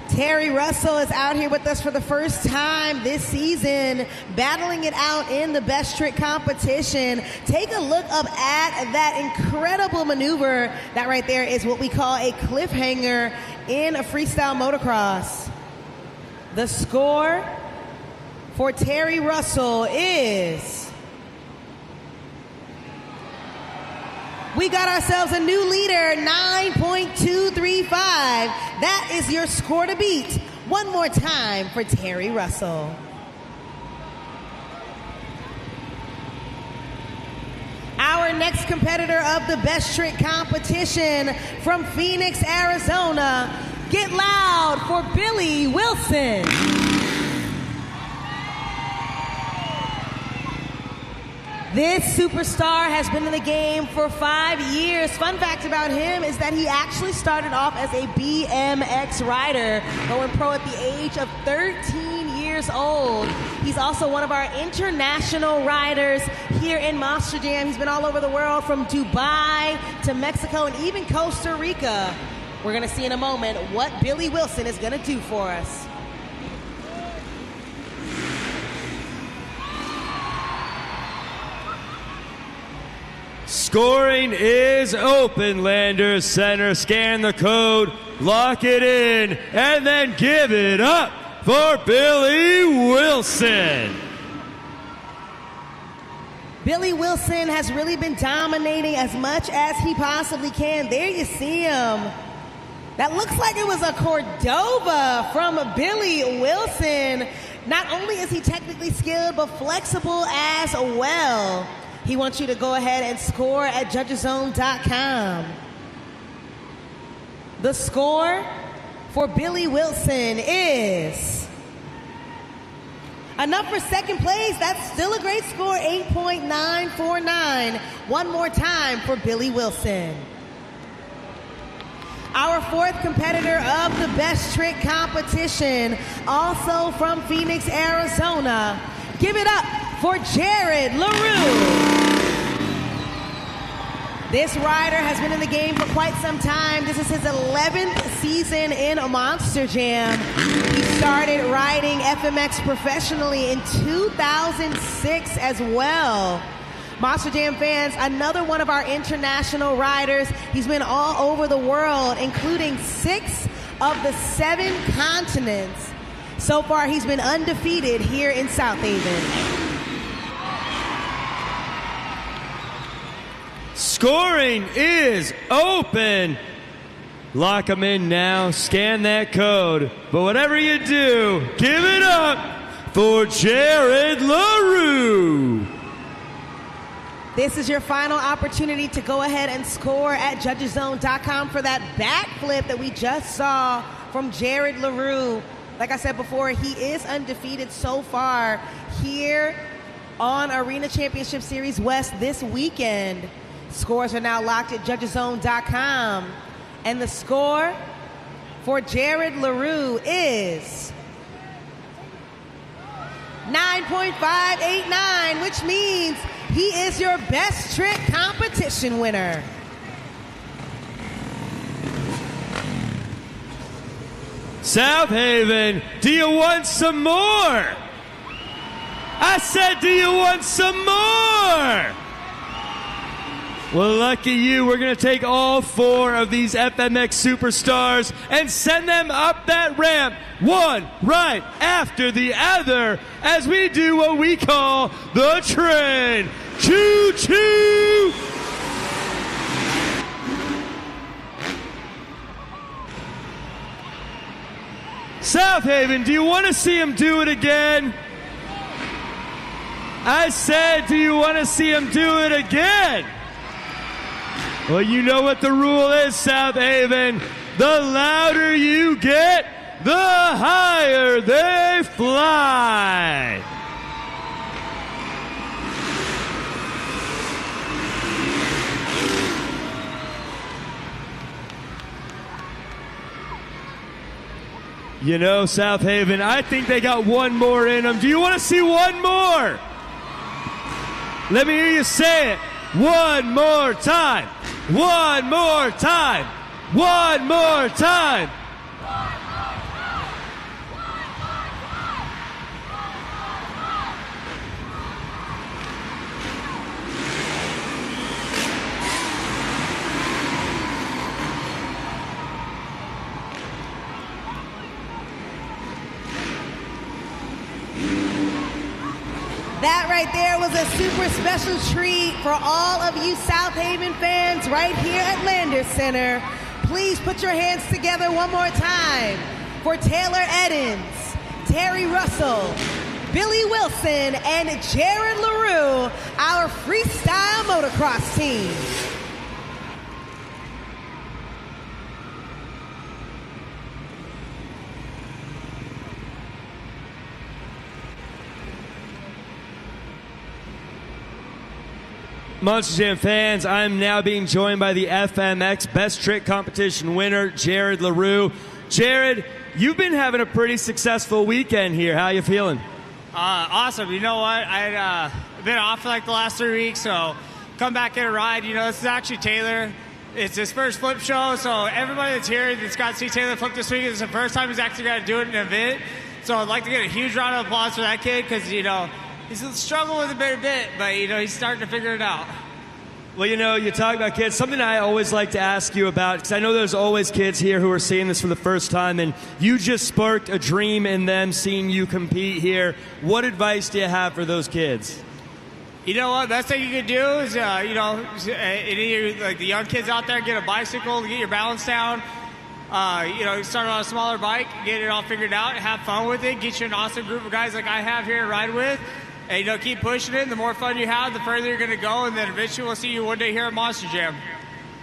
Speaker 5: Terry Russell is out here with us for the first time this season, battling it out in the Best Trick competition. Take a look up at that incredible maneuver. That right there is what we call a cliffhanger in a freestyle motocross. The score for Terry Russell is... We got ourselves a new leader, 9.235. That is your score to beat. One more time for Terry Russell. Our next competitor of the Best Trick competition from Phoenix, Arizona. Get loud for Billy Wilson. This superstar has been in the game for 5 years. Fun fact about him is that he actually started off as a BMX rider, going pro at the age of 13 years old. He's also one of our international riders here in Monster Jam. He's been all over the world, from Dubai to Mexico and even Costa Rica. We're going to see in a moment what Billy Wilson is going to do for us.
Speaker 6: Scoring is open, Landers Center. Scan the code, lock it in, and then give it up for Billy Wilson.
Speaker 5: Billy Wilson has really been dominating as much as he possibly can. There you see him. That looks like it was a Cordova from Billy Wilson. Not only is he technically skilled, but flexible as well. He wants you to go ahead and score at judgeszone.com. The score for Billy Wilson is enough for second place. That's still a great score, 8.949. One more time for Billy Wilson. Our fourth competitor of the Best Trick competition, also from Phoenix, Arizona. Give it up for Jared LaRue. This rider has been in the game for quite some time. This is his 11th season in Monster Jam. He started riding FMX professionally in 2006 as well. Monster Jam fans, another one of our international riders. He's been all over the world, including 6 of the 7 continents. So far, he's been undefeated here in Southaven.
Speaker 6: Scoring is open. Lock them in now. Scan that code. But whatever you do, give it up for Jared LaRue.
Speaker 5: This is your final opportunity to go ahead and score at judgeszone.com for that backflip that we just saw from Jared LaRue. Like I said before, he is undefeated so far here on Arena Championship Series West this weekend. Scores are now locked at judgeszone.com. And the score for Jared LaRue is 9.589, which means he is your best trick competition winner.
Speaker 6: Southaven, do you want some more? I said, do you want some more? Well, lucky you, we're going to take all 4 of these FMX superstars and send them up that ramp, one right after the other, as we do what we call the train. Choo-choo! Southaven, do you want to see him do it again? I said, do you want to see him do it again? Well, you know what the rule is, Southaven. The louder you get, the higher they fly. You know, Southaven, I think they got one more in them. Do you want to see one more? Let me hear you say it. One more time. One more time. One more time.
Speaker 5: That right there was a super special treat for all of you Southaven fans right here at Landers Center. Please put your hands together one more time for Taylor Eddins, Terry Russell, Billy Wilson, and Jared LaRue, our freestyle motocross team.
Speaker 6: Monster Jam fans, I'm now being joined by the FMX Best Trick Competition winner, Jared LaRue. Jared, you've been having a pretty successful weekend here. How you feeling?
Speaker 8: Awesome. You know what? I've been off for like the last 3 weeks, so come back and ride. You know, this is actually Taylor. It's his first flip show, so everybody that's here that's got to see Taylor flip this week, it's the first time he's actually got to do it in an event. So I'd like to get a huge round of applause for that kid because, you know, he's struggling with it a bit, but, you know, he's starting to figure it out.
Speaker 6: Well, you know, you talk about kids. Something I always like to ask you about, because I know there's always kids here who are seeing this for the first time, and you just sparked a dream in them seeing you compete here. What advice do you have for those kids?
Speaker 8: You know what? Best thing you can do is, you know, any of you, like the young kids out there, get a bicycle to get your balance down. You know, start on a smaller bike, get it all figured out, have fun with it, get you an awesome group of guys like I have here to ride with. And, you know, keep pushing it. The more fun you have, the further you're going to go. And then eventually we'll see you one day here at Monster Jam.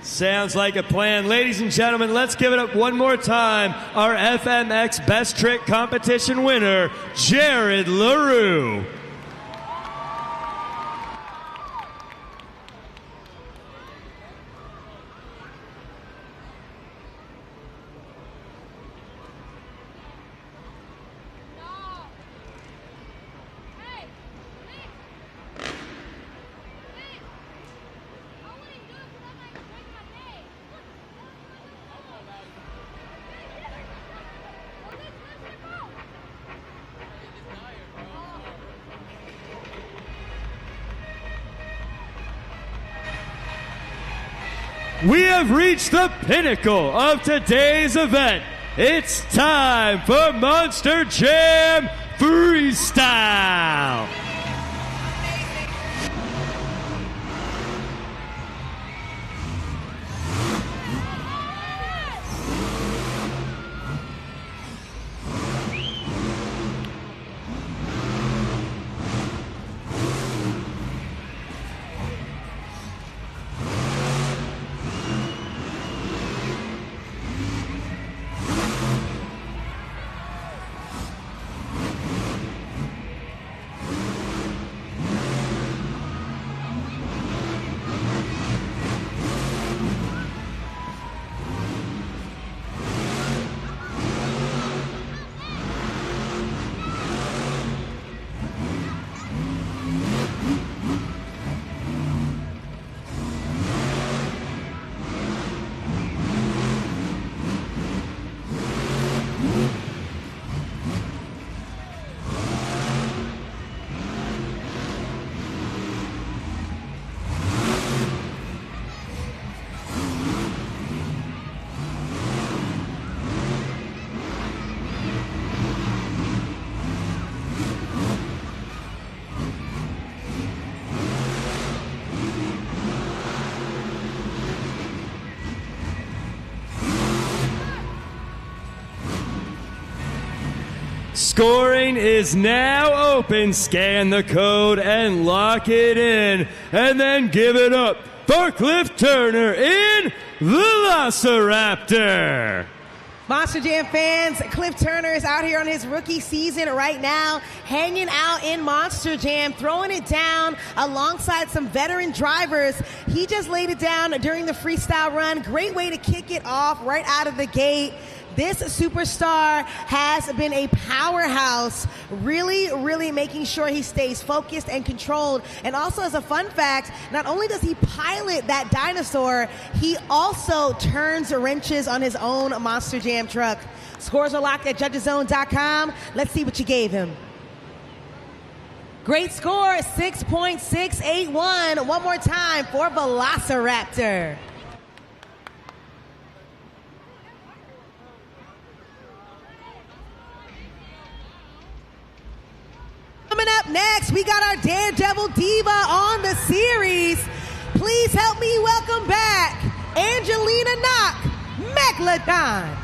Speaker 6: Sounds like a plan. Ladies and gentlemen, let's give it up one more time. Our FMX Best Trick Competition winner, Jared LaRue. We have reached the pinnacle of today's event. It's time for Monster Jam Freestyle. Scoring is now open. Scan the code and lock it in. And then give it up for Cliff Turner in Velociraptor.
Speaker 5: Monster Jam fans, Cliff Turner is out here on his rookie season right now, hanging out in Monster Jam, throwing it down alongside some veteran drivers. He just laid it down during the freestyle run. Great way to kick it off right out of the gate. This superstar has been a powerhouse, really making sure he stays focused and controlled. And also, as a fun fact, not only does he pilot that dinosaur, he also turns wrenches on his own Monster Jam truck. Scores are locked at judgeszone.com. Let's see what you gave him. Great score, 6.681. One more time for Velociraptor. Coming up next, we got our Daredevil Diva on the series. Please help me welcome back Angelina Knock, Megalodon.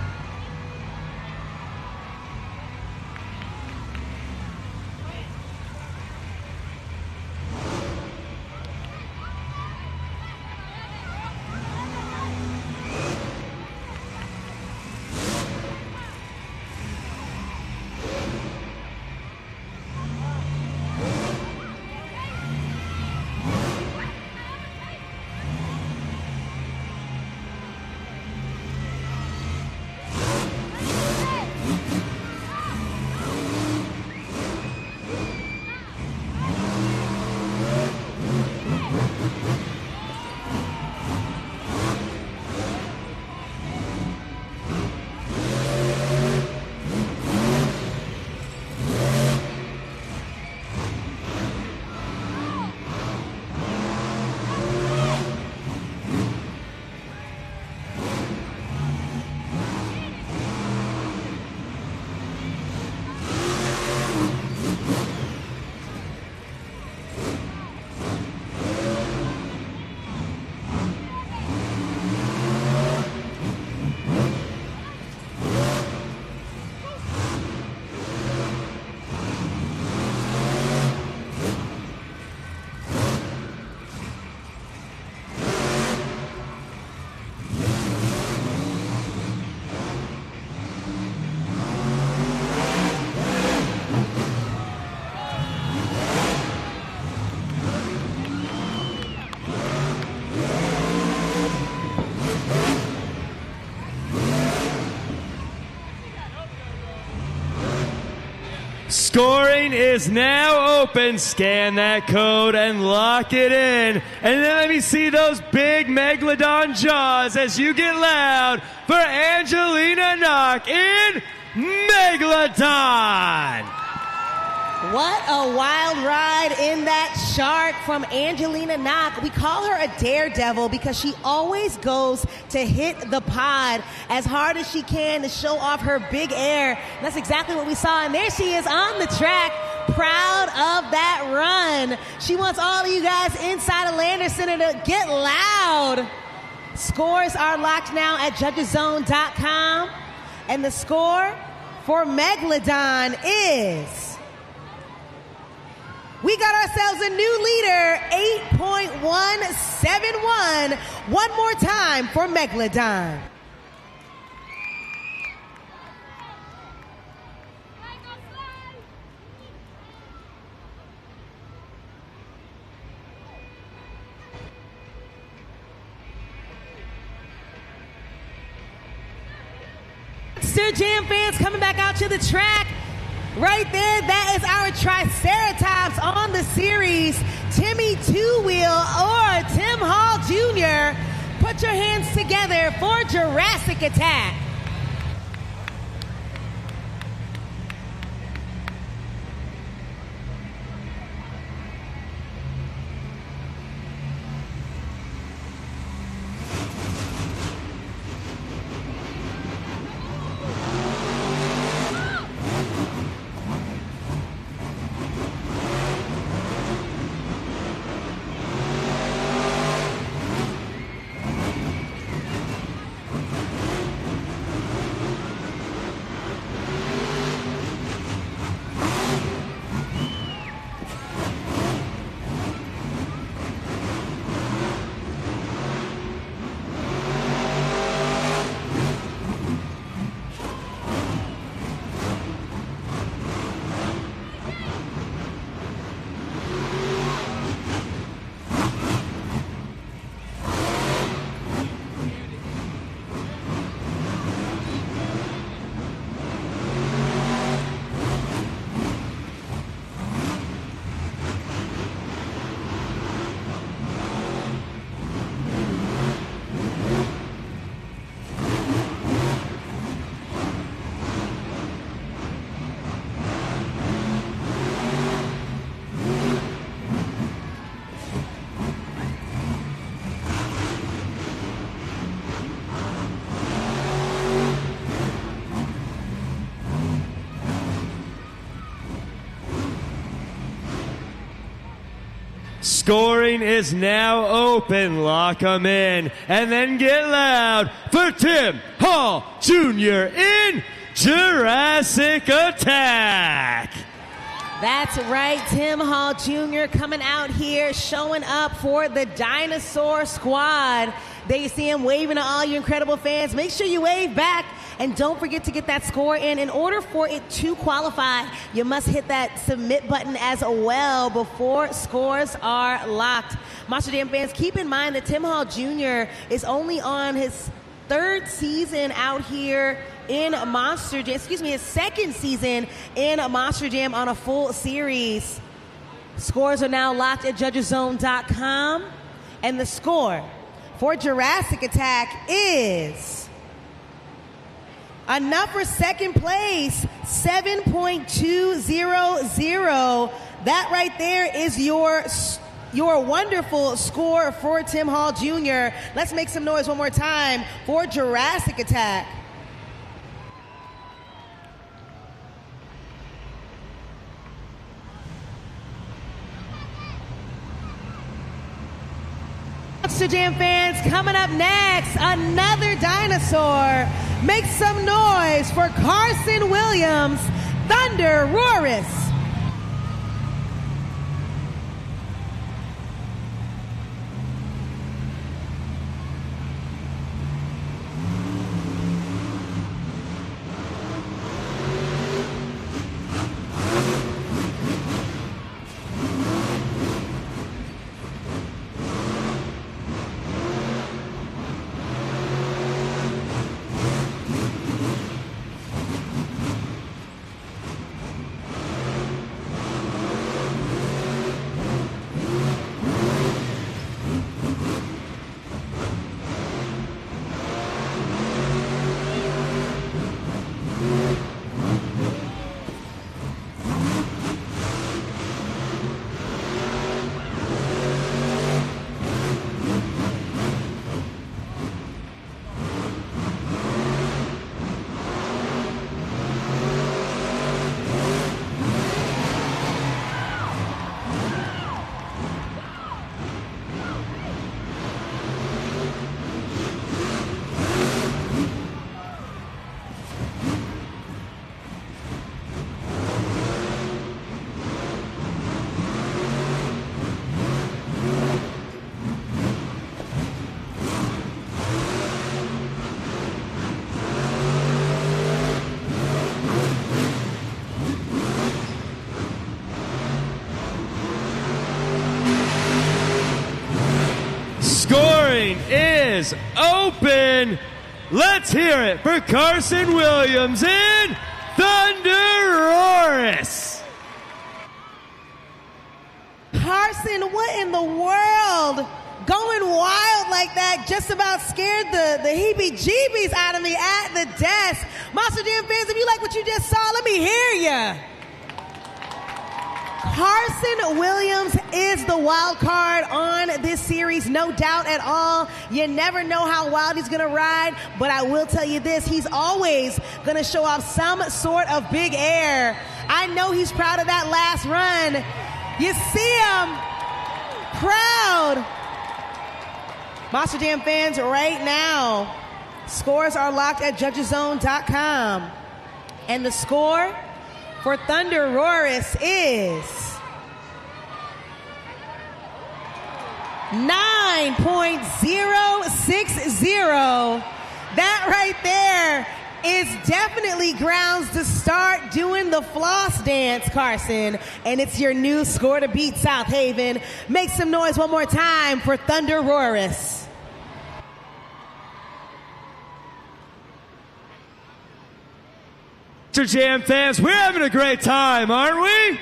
Speaker 6: Scoring is now open. Scan that code and lock it in. And then let me see those big Megalodon jaws as you get loud for Angelina Knock in Megalodon.
Speaker 5: What a wild ride in that shark from Angelina Knock. We call her a daredevil because she always goes to hit the pod as hard as she can to show off her big air. And that's exactly what we saw. And there she is on the track, proud of that run. She wants all of you guys inside of Lander Center to get loud. Scores are locked now at judgeszone.com. And the score for Megalodon is... we got ourselves a new leader, 8.171. One more time for Megalodon. Monster Jam fans coming back out to the track. Right there, that is our Triceratops on the series. Timmy Two-Wheel or Tim Hall Jr. Put your hands together for Jurassic Attack.
Speaker 6: Scoring is now open. Lock 'em in. And then get loud for Tim Hall Jr. in Jurassic Attack.
Speaker 5: That's right, Tim Hall Jr. coming out here, showing up for the Dinosaur Squad. There you see him waving to all you incredible fans. Make sure you wave back, and don't forget to get that score in. In order for it to qualify, you must hit that submit button as well before scores are locked. Monster Jam fans, keep in mind that Tim Hall Jr. is only on his third season out here in Monster Jam, his second season in Monster Jam on a full series. Scores are now locked at judgeszone.com, and the score for Jurassic Attack is enough for second place, 7.200. That right there is your wonderful score for Tim Hall Jr. Let's make some noise one more time for Jurassic Attack. Monster Jam fans, coming up next, another dinosaur. Make some noise for Carson Williams, Thunder Roris.
Speaker 6: Scoring is open. Let's hear it for Carson Williams in Thunderoris.
Speaker 5: Carson, what in the world? Going wild like that just about scared the heebie-jeebies out of me at the desk. Monster Jam fans, if you like what you just saw, let me hear ya. Carson Williams is the wild card on this series, no doubt at all. You never know how wild he's going to ride, but I will tell you this, he's always going to show off some sort of big air. I know he's proud of that last run. You see him, proud. Monster Jam fans, right now, scores are locked at judgeszone.com. And the score for Thunderoris is 9.060. That right there is definitely grounds to start doing the floss dance, Carson. And it's your new score to beat, Southaven. Make some noise one more time for Thunderoris.
Speaker 6: Monster Jam fans, we're having a great time, aren't we?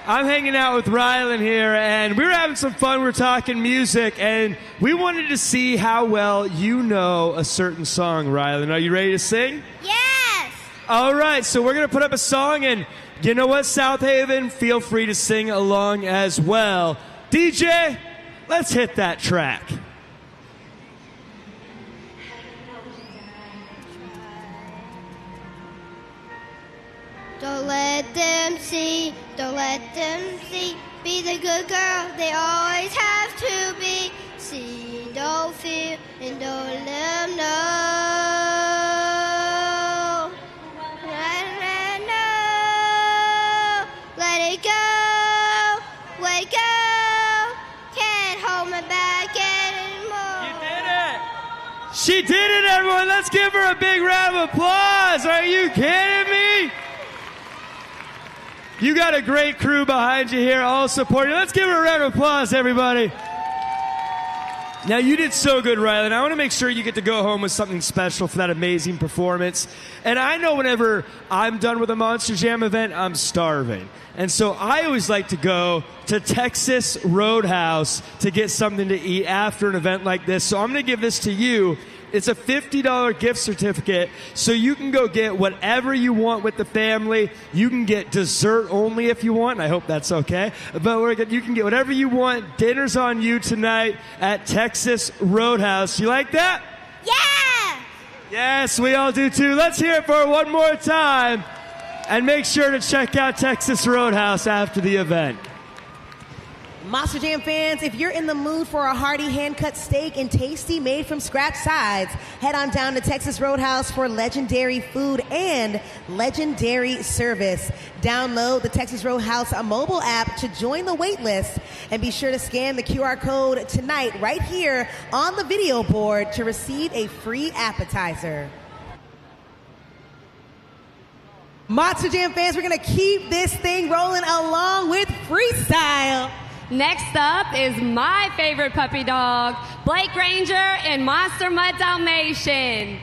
Speaker 6: I'm hanging out with Rylan here, and we were having some fun. We were talking music, and we wanted to see how well you know a certain song, Rylan. Are you ready to sing?
Speaker 9: Yes!
Speaker 6: All right, so we're going to put up a song, and you know what, Southaven? Feel free to sing along as well. DJ, let's hit that track.
Speaker 9: Don't let them see, don't let them see. Be the good girl they always have to be. See, don't fear, and don't let them know. Let it go, can't hold me back anymore.
Speaker 6: You did it! She did it, everyone! Let's give her a big round of applause! Are you kidding me? You got a great crew behind you here, all supporting you. Let's give her a round of applause, everybody. Now, you did so good, Riley, and I want to make sure you get to go home with something special for that amazing performance. And I know whenever I'm done with a Monster Jam event, I'm starving. And so I always like to go to Texas Roadhouse to get something to eat after an event like this. So I'm going to give this to you. It's a $50 gift certificate, so you can go get whatever you want with the family. You can get dessert only if you want, and I hope that's okay. But you can get whatever you want. Dinner's on you tonight at Texas Roadhouse. You like that?
Speaker 9: Yeah!
Speaker 6: Yes, we all do too. Let's hear it for her one more time. And make sure to check out Texas Roadhouse after the event.
Speaker 5: Monster Jam fans, if you're in the mood for a hearty hand-cut steak and tasty made-from-scratch sides, head on down to Texas Roadhouse for legendary food and legendary service. Download the Texas Roadhouse mobile app to join the wait list, and be sure to scan the QR code tonight right here on the video board to receive a free appetizer. Monster Jam fans, we're going to keep this thing rolling along with freestyle.
Speaker 10: Next up is my favorite puppy dog, Blake Granger and Monster Mutt Dalmatian.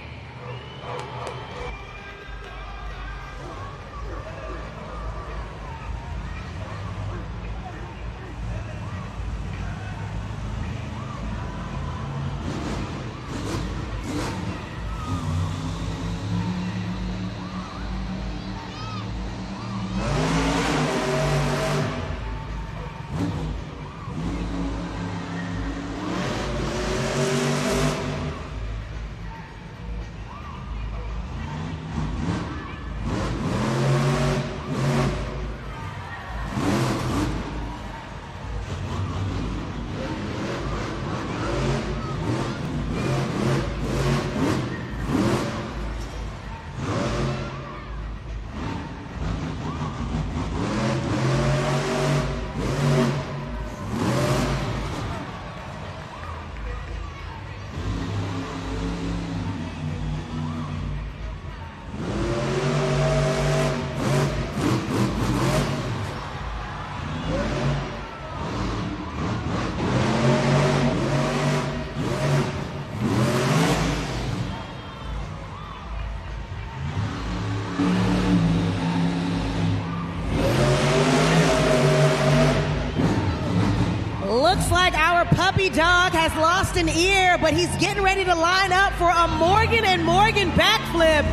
Speaker 5: Looks like our puppy dog has lost an ear, but he's getting ready to line up for a Morgan and Morgan backflip.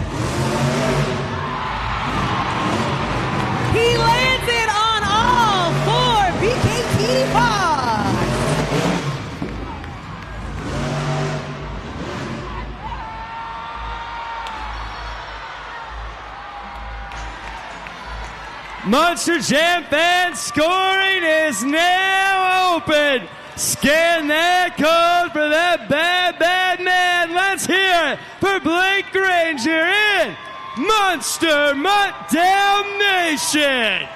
Speaker 5: He lands it on all four BKT paws.
Speaker 6: Monster Jam fans, scoring is now open. Scan that code for that bad, bad man. Let's hear it for Blake Granger in Monster Mutt Dalmatian.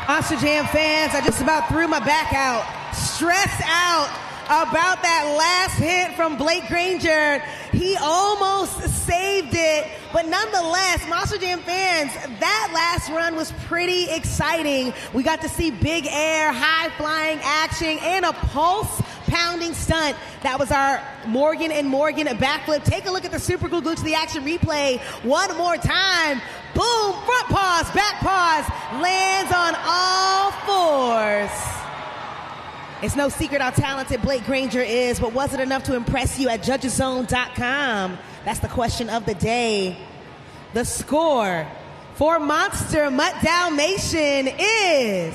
Speaker 5: Monster Jam fans, I just about threw my back out. Stressed out about that last hit from Blake Granger. He almost saved it, but nonetheless, Monster Jam fans, that last run was pretty exciting. We got to see big air, high-flying action, and a pulse-pounding stunt. That was our Morgan and Morgan backflip. Take a look at the super cool glue to the action replay one more time. Boom, front paws, back paws, lands on all fours. It's no secret how talented Blake Granger is, but was it enough to impress you at judgeszone.com? That's the question of the day. The score for Monster Mutt Dalmatian is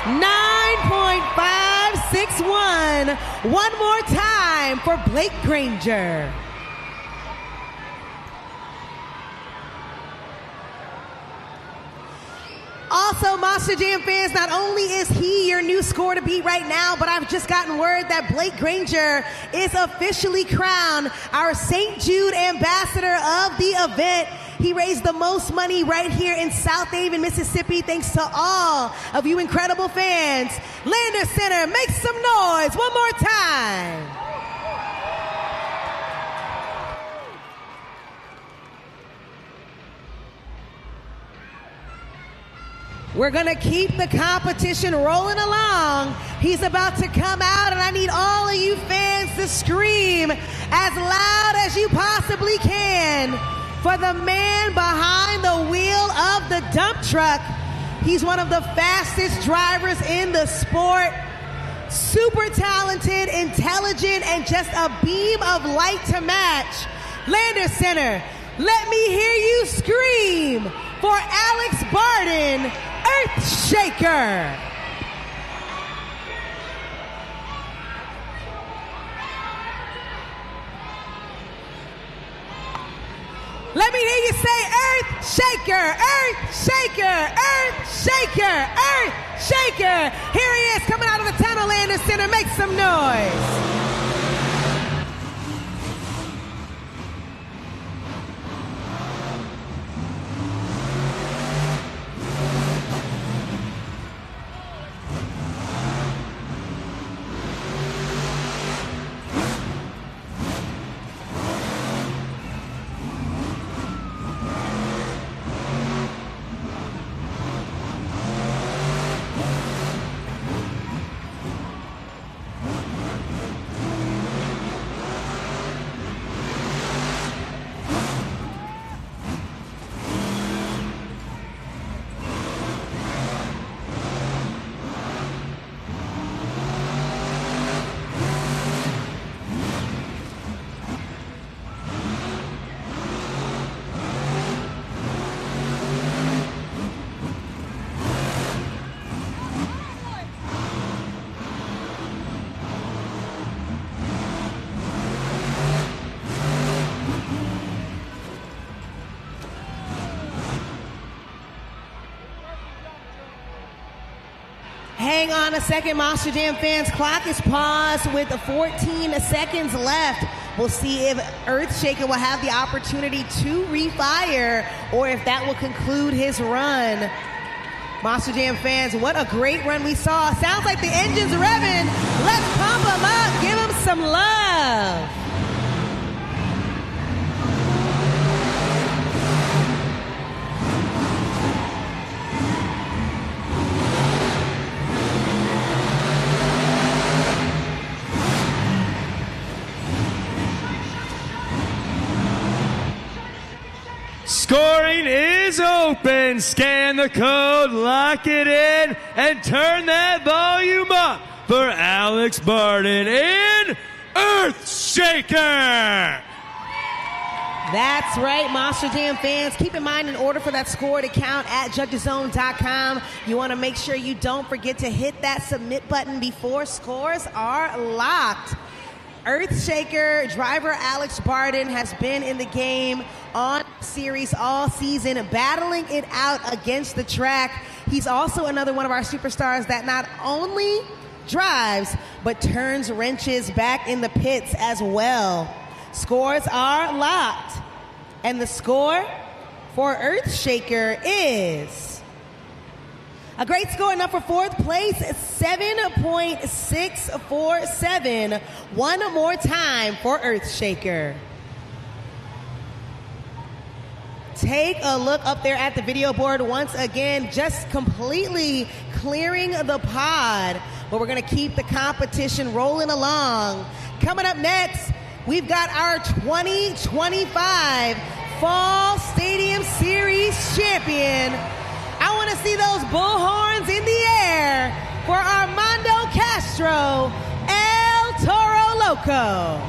Speaker 5: 9.561. One more time for Blake Granger. Also, Monster Jam fans, not only is he your new score to beat right now, but I've just gotten word that Blake Granger is officially crowned our St. Jude ambassador of the event. He raised the most money right here in Southaven, Mississippi, thanks to all of you incredible fans. Lander Center, make some noise one more time. We're gonna keep the competition rolling along. He's about to come out, and I need all of you fans to scream as loud as you possibly can for the man behind the wheel of the dump truck. He's one of the fastest drivers in the sport. Super talented, intelligent, and just a beam of light to match. Lander Center, let me hear you scream for Alex Barden, Earthshaker. Let me hear you say Earthshaker, Earthshaker, Earthshaker, Earthshaker. Here he is coming out of the tunnel, Lander Center. Make some noise. Hang on a second, Monster Jam fans. Clock is paused with 14 seconds left. We'll see if Earthshaker will have the opportunity to refire or if that will conclude his run. Monster Jam fans, what a great run we saw. Sounds like the engine's revving. Let's pump them up. Give them some love.
Speaker 6: Scoring is open. Scan the code, lock it in, and turn that volume up for Alex Barden in Earthshaker.
Speaker 5: That's right, Monster Jam fans. Keep in mind, in order for that score to count at judgeszone.com, you want to make sure you don't forget to hit that submit button before scores are locked. Earthshaker driver Alex Barden has been in the game on series all season, battling it out against the track. He's also another one of our superstars that not only drives, but turns wrenches back in the pits as well. Scores are locked, and the score for Earthshaker is a great score enough for fourth place, 7.647. One more time for Earthshaker. Take a look up there at the video board once again, just completely clearing the pod. But we're going to keep the competition rolling along. Coming up next, we've got our 2025 Fall Stadium Series champion. I want to see those bullhorns in the air for Armando Castro, El Toro Loco.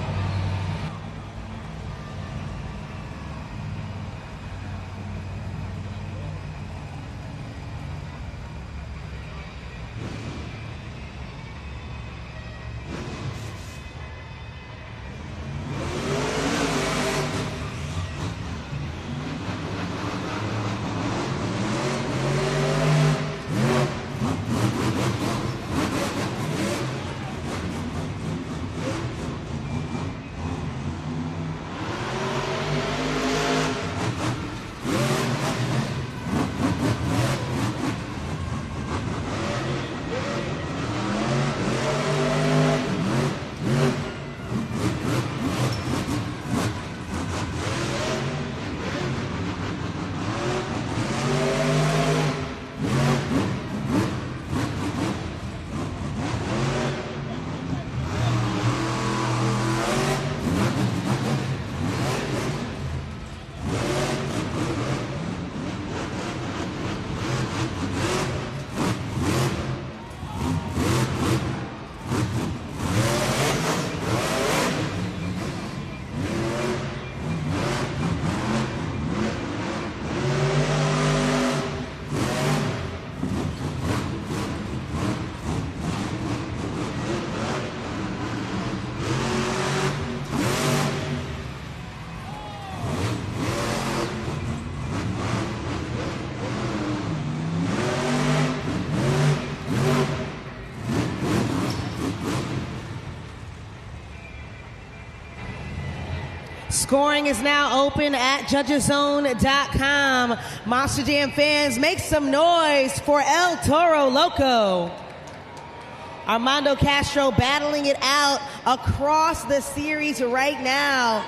Speaker 5: Scoring is now open at judgeszone.com. Monster Jam fans, make some noise for El Toro Loco. Armando Castro battling it out across the series right now,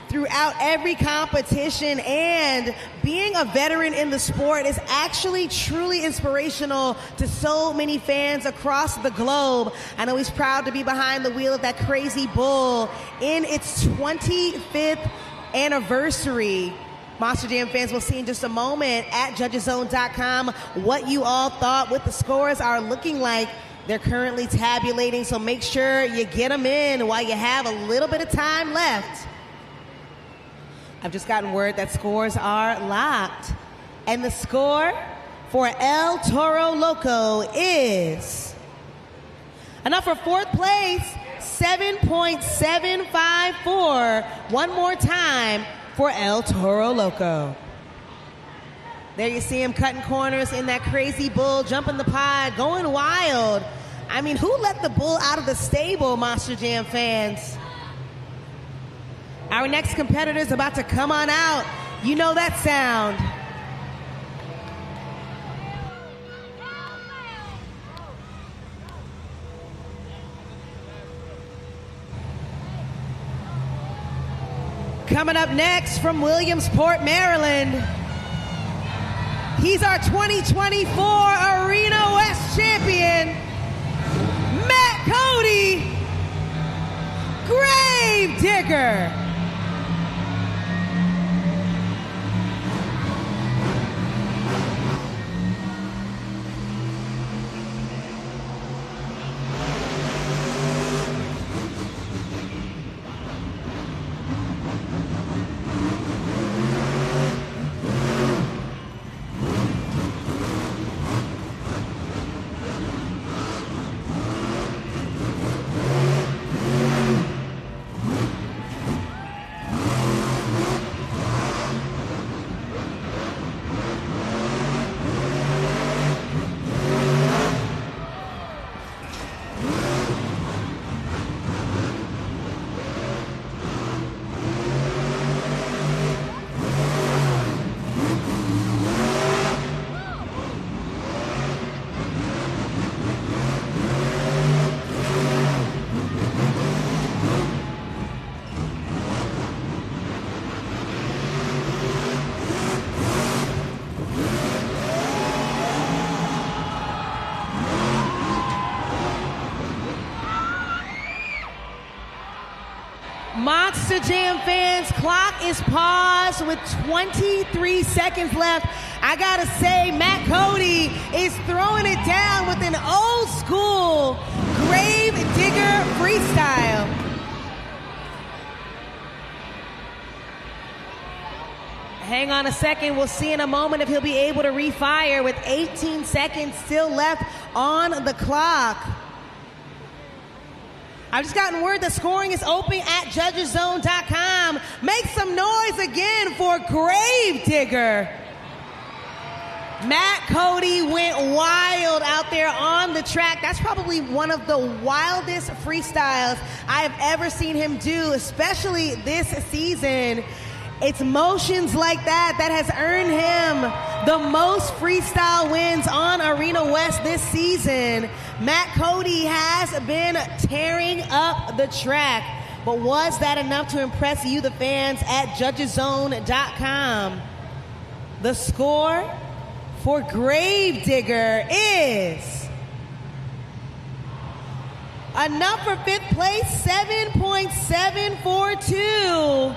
Speaker 5: throughout every competition, and being a veteran in the sport is actually truly inspirational to so many fans across the globe. I know he's proud to be behind the wheel of that crazy bull in its 25th anniversary. Monster Jam fans will see in just a moment at judgeszone.com what you all thought, what the scores are looking like. They're currently tabulating, so make sure you get them in while you have a little bit of time left. I've just gotten word that scores are locked. And the score for El Toro Loco is, enough for fourth place, 7.754. One more time for El Toro Loco. There you see him cutting corners in that crazy bull, jumping the pod, going wild. I mean, who let the bull out of the stable, Monster Jam fans? Our next competitor is about to come on out. You know that sound. Coming up next from Williamsport, Maryland, he's our 2024 Arena West champion, Matt Cody, Gravedigger. Monster Jam fans, clock is paused with 23 seconds left. I gotta say, Matt Cody is throwing it down with an old school Gravedigger freestyle. Hang on a second, we'll see in a moment if he'll be able to refire with 18 seconds still left on the clock. I've just gotten word that scoring is open at judgeszone.com. Make some noise again for Gravedigger. Matt Cody went wild out there on the track. That's probably one of the wildest freestyles I have ever seen him do, especially this season. It's motions like that that has earned him the most freestyle wins on Arena West this season. Matt Cody has been tearing up the track, but was that enough to impress you, the fans, at judgeszone.com? The score for Gravedigger is enough for fifth place, 7.742.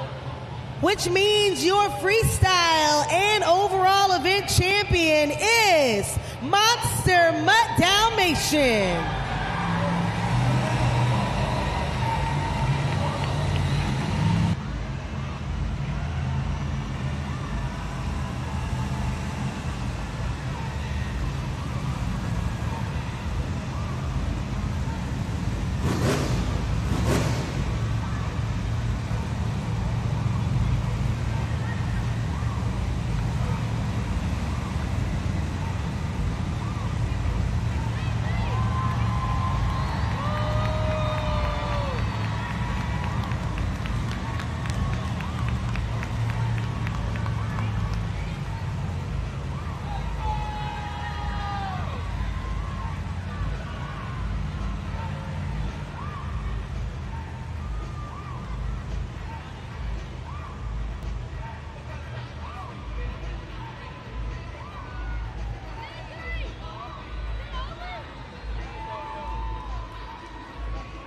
Speaker 5: Which means your freestyle and overall event champion is Monster Mutt Dalmatian.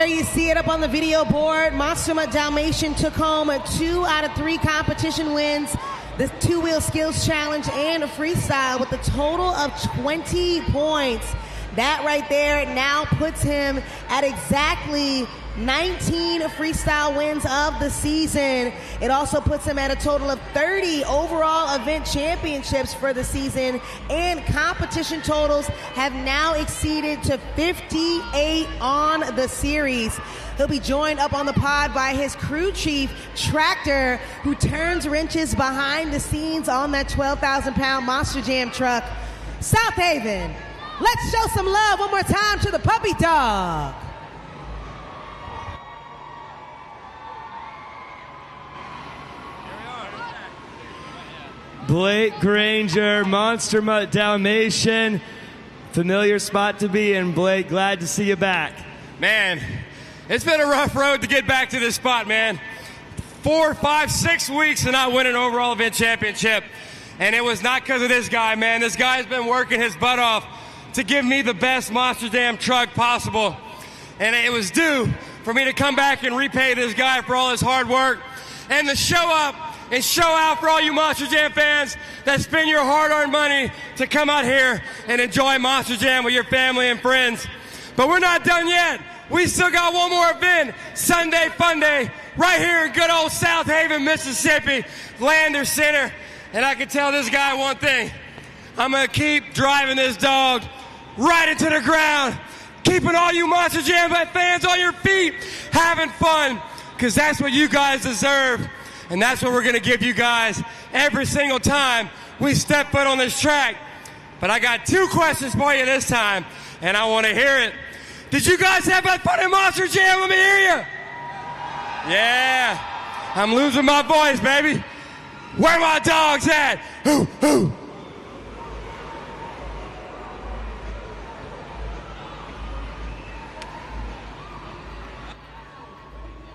Speaker 5: there you see it up on the video board. Monster Mutt Dalmatian took home 2 out of 3 competition wins, the 2-wheel skills challenge and a freestyle with a total of 20 points. That right there now puts him at exactly 19 freestyle wins of the season. It also puts him at a total of 30 overall event championships for the season, and competition totals have now exceeded to 58 on the series. He'll be joined up on the pod by his crew chief, Tractor, who turns wrenches behind the scenes on that 12,000-pound Monster Jam truck. Southaven, let's show some love one more time to the puppy dog.
Speaker 6: Blake Granger, Monster Mutt Dalmatian. Familiar spot to be in, Blake. Glad to see you back.
Speaker 7: Man, it's been a rough road to get back to this spot, man. 4, 5, 6 weeks to not win an overall event championship. And it was not because of this guy, man. This guy's been working his butt off to give me the best Monster Jam truck possible. And it was due for me to come back and repay this guy for all his hard work and to show up and show out for all you Monster Jam fans that spend your hard-earned money to come out here and enjoy Monster Jam with your family and friends. But we're not done yet. We still got one more event, Sunday Fun Day, right here in good old Southaven, Mississippi, Lander Center. And I can tell this guy one thing. I'm going to keep driving this dog right into the ground, keeping all you Monster Jam fans on your feet, having fun, because that's what you guys deserve. And that's what we're going to give you guys every single time we step foot on this track. But I got 2 questions for you this time, and I want to hear it. Did you guys have fun in Monster Jam? Let me hear you. Yeah. I'm losing my voice, baby. Where my dogs at? Hoo, hoo.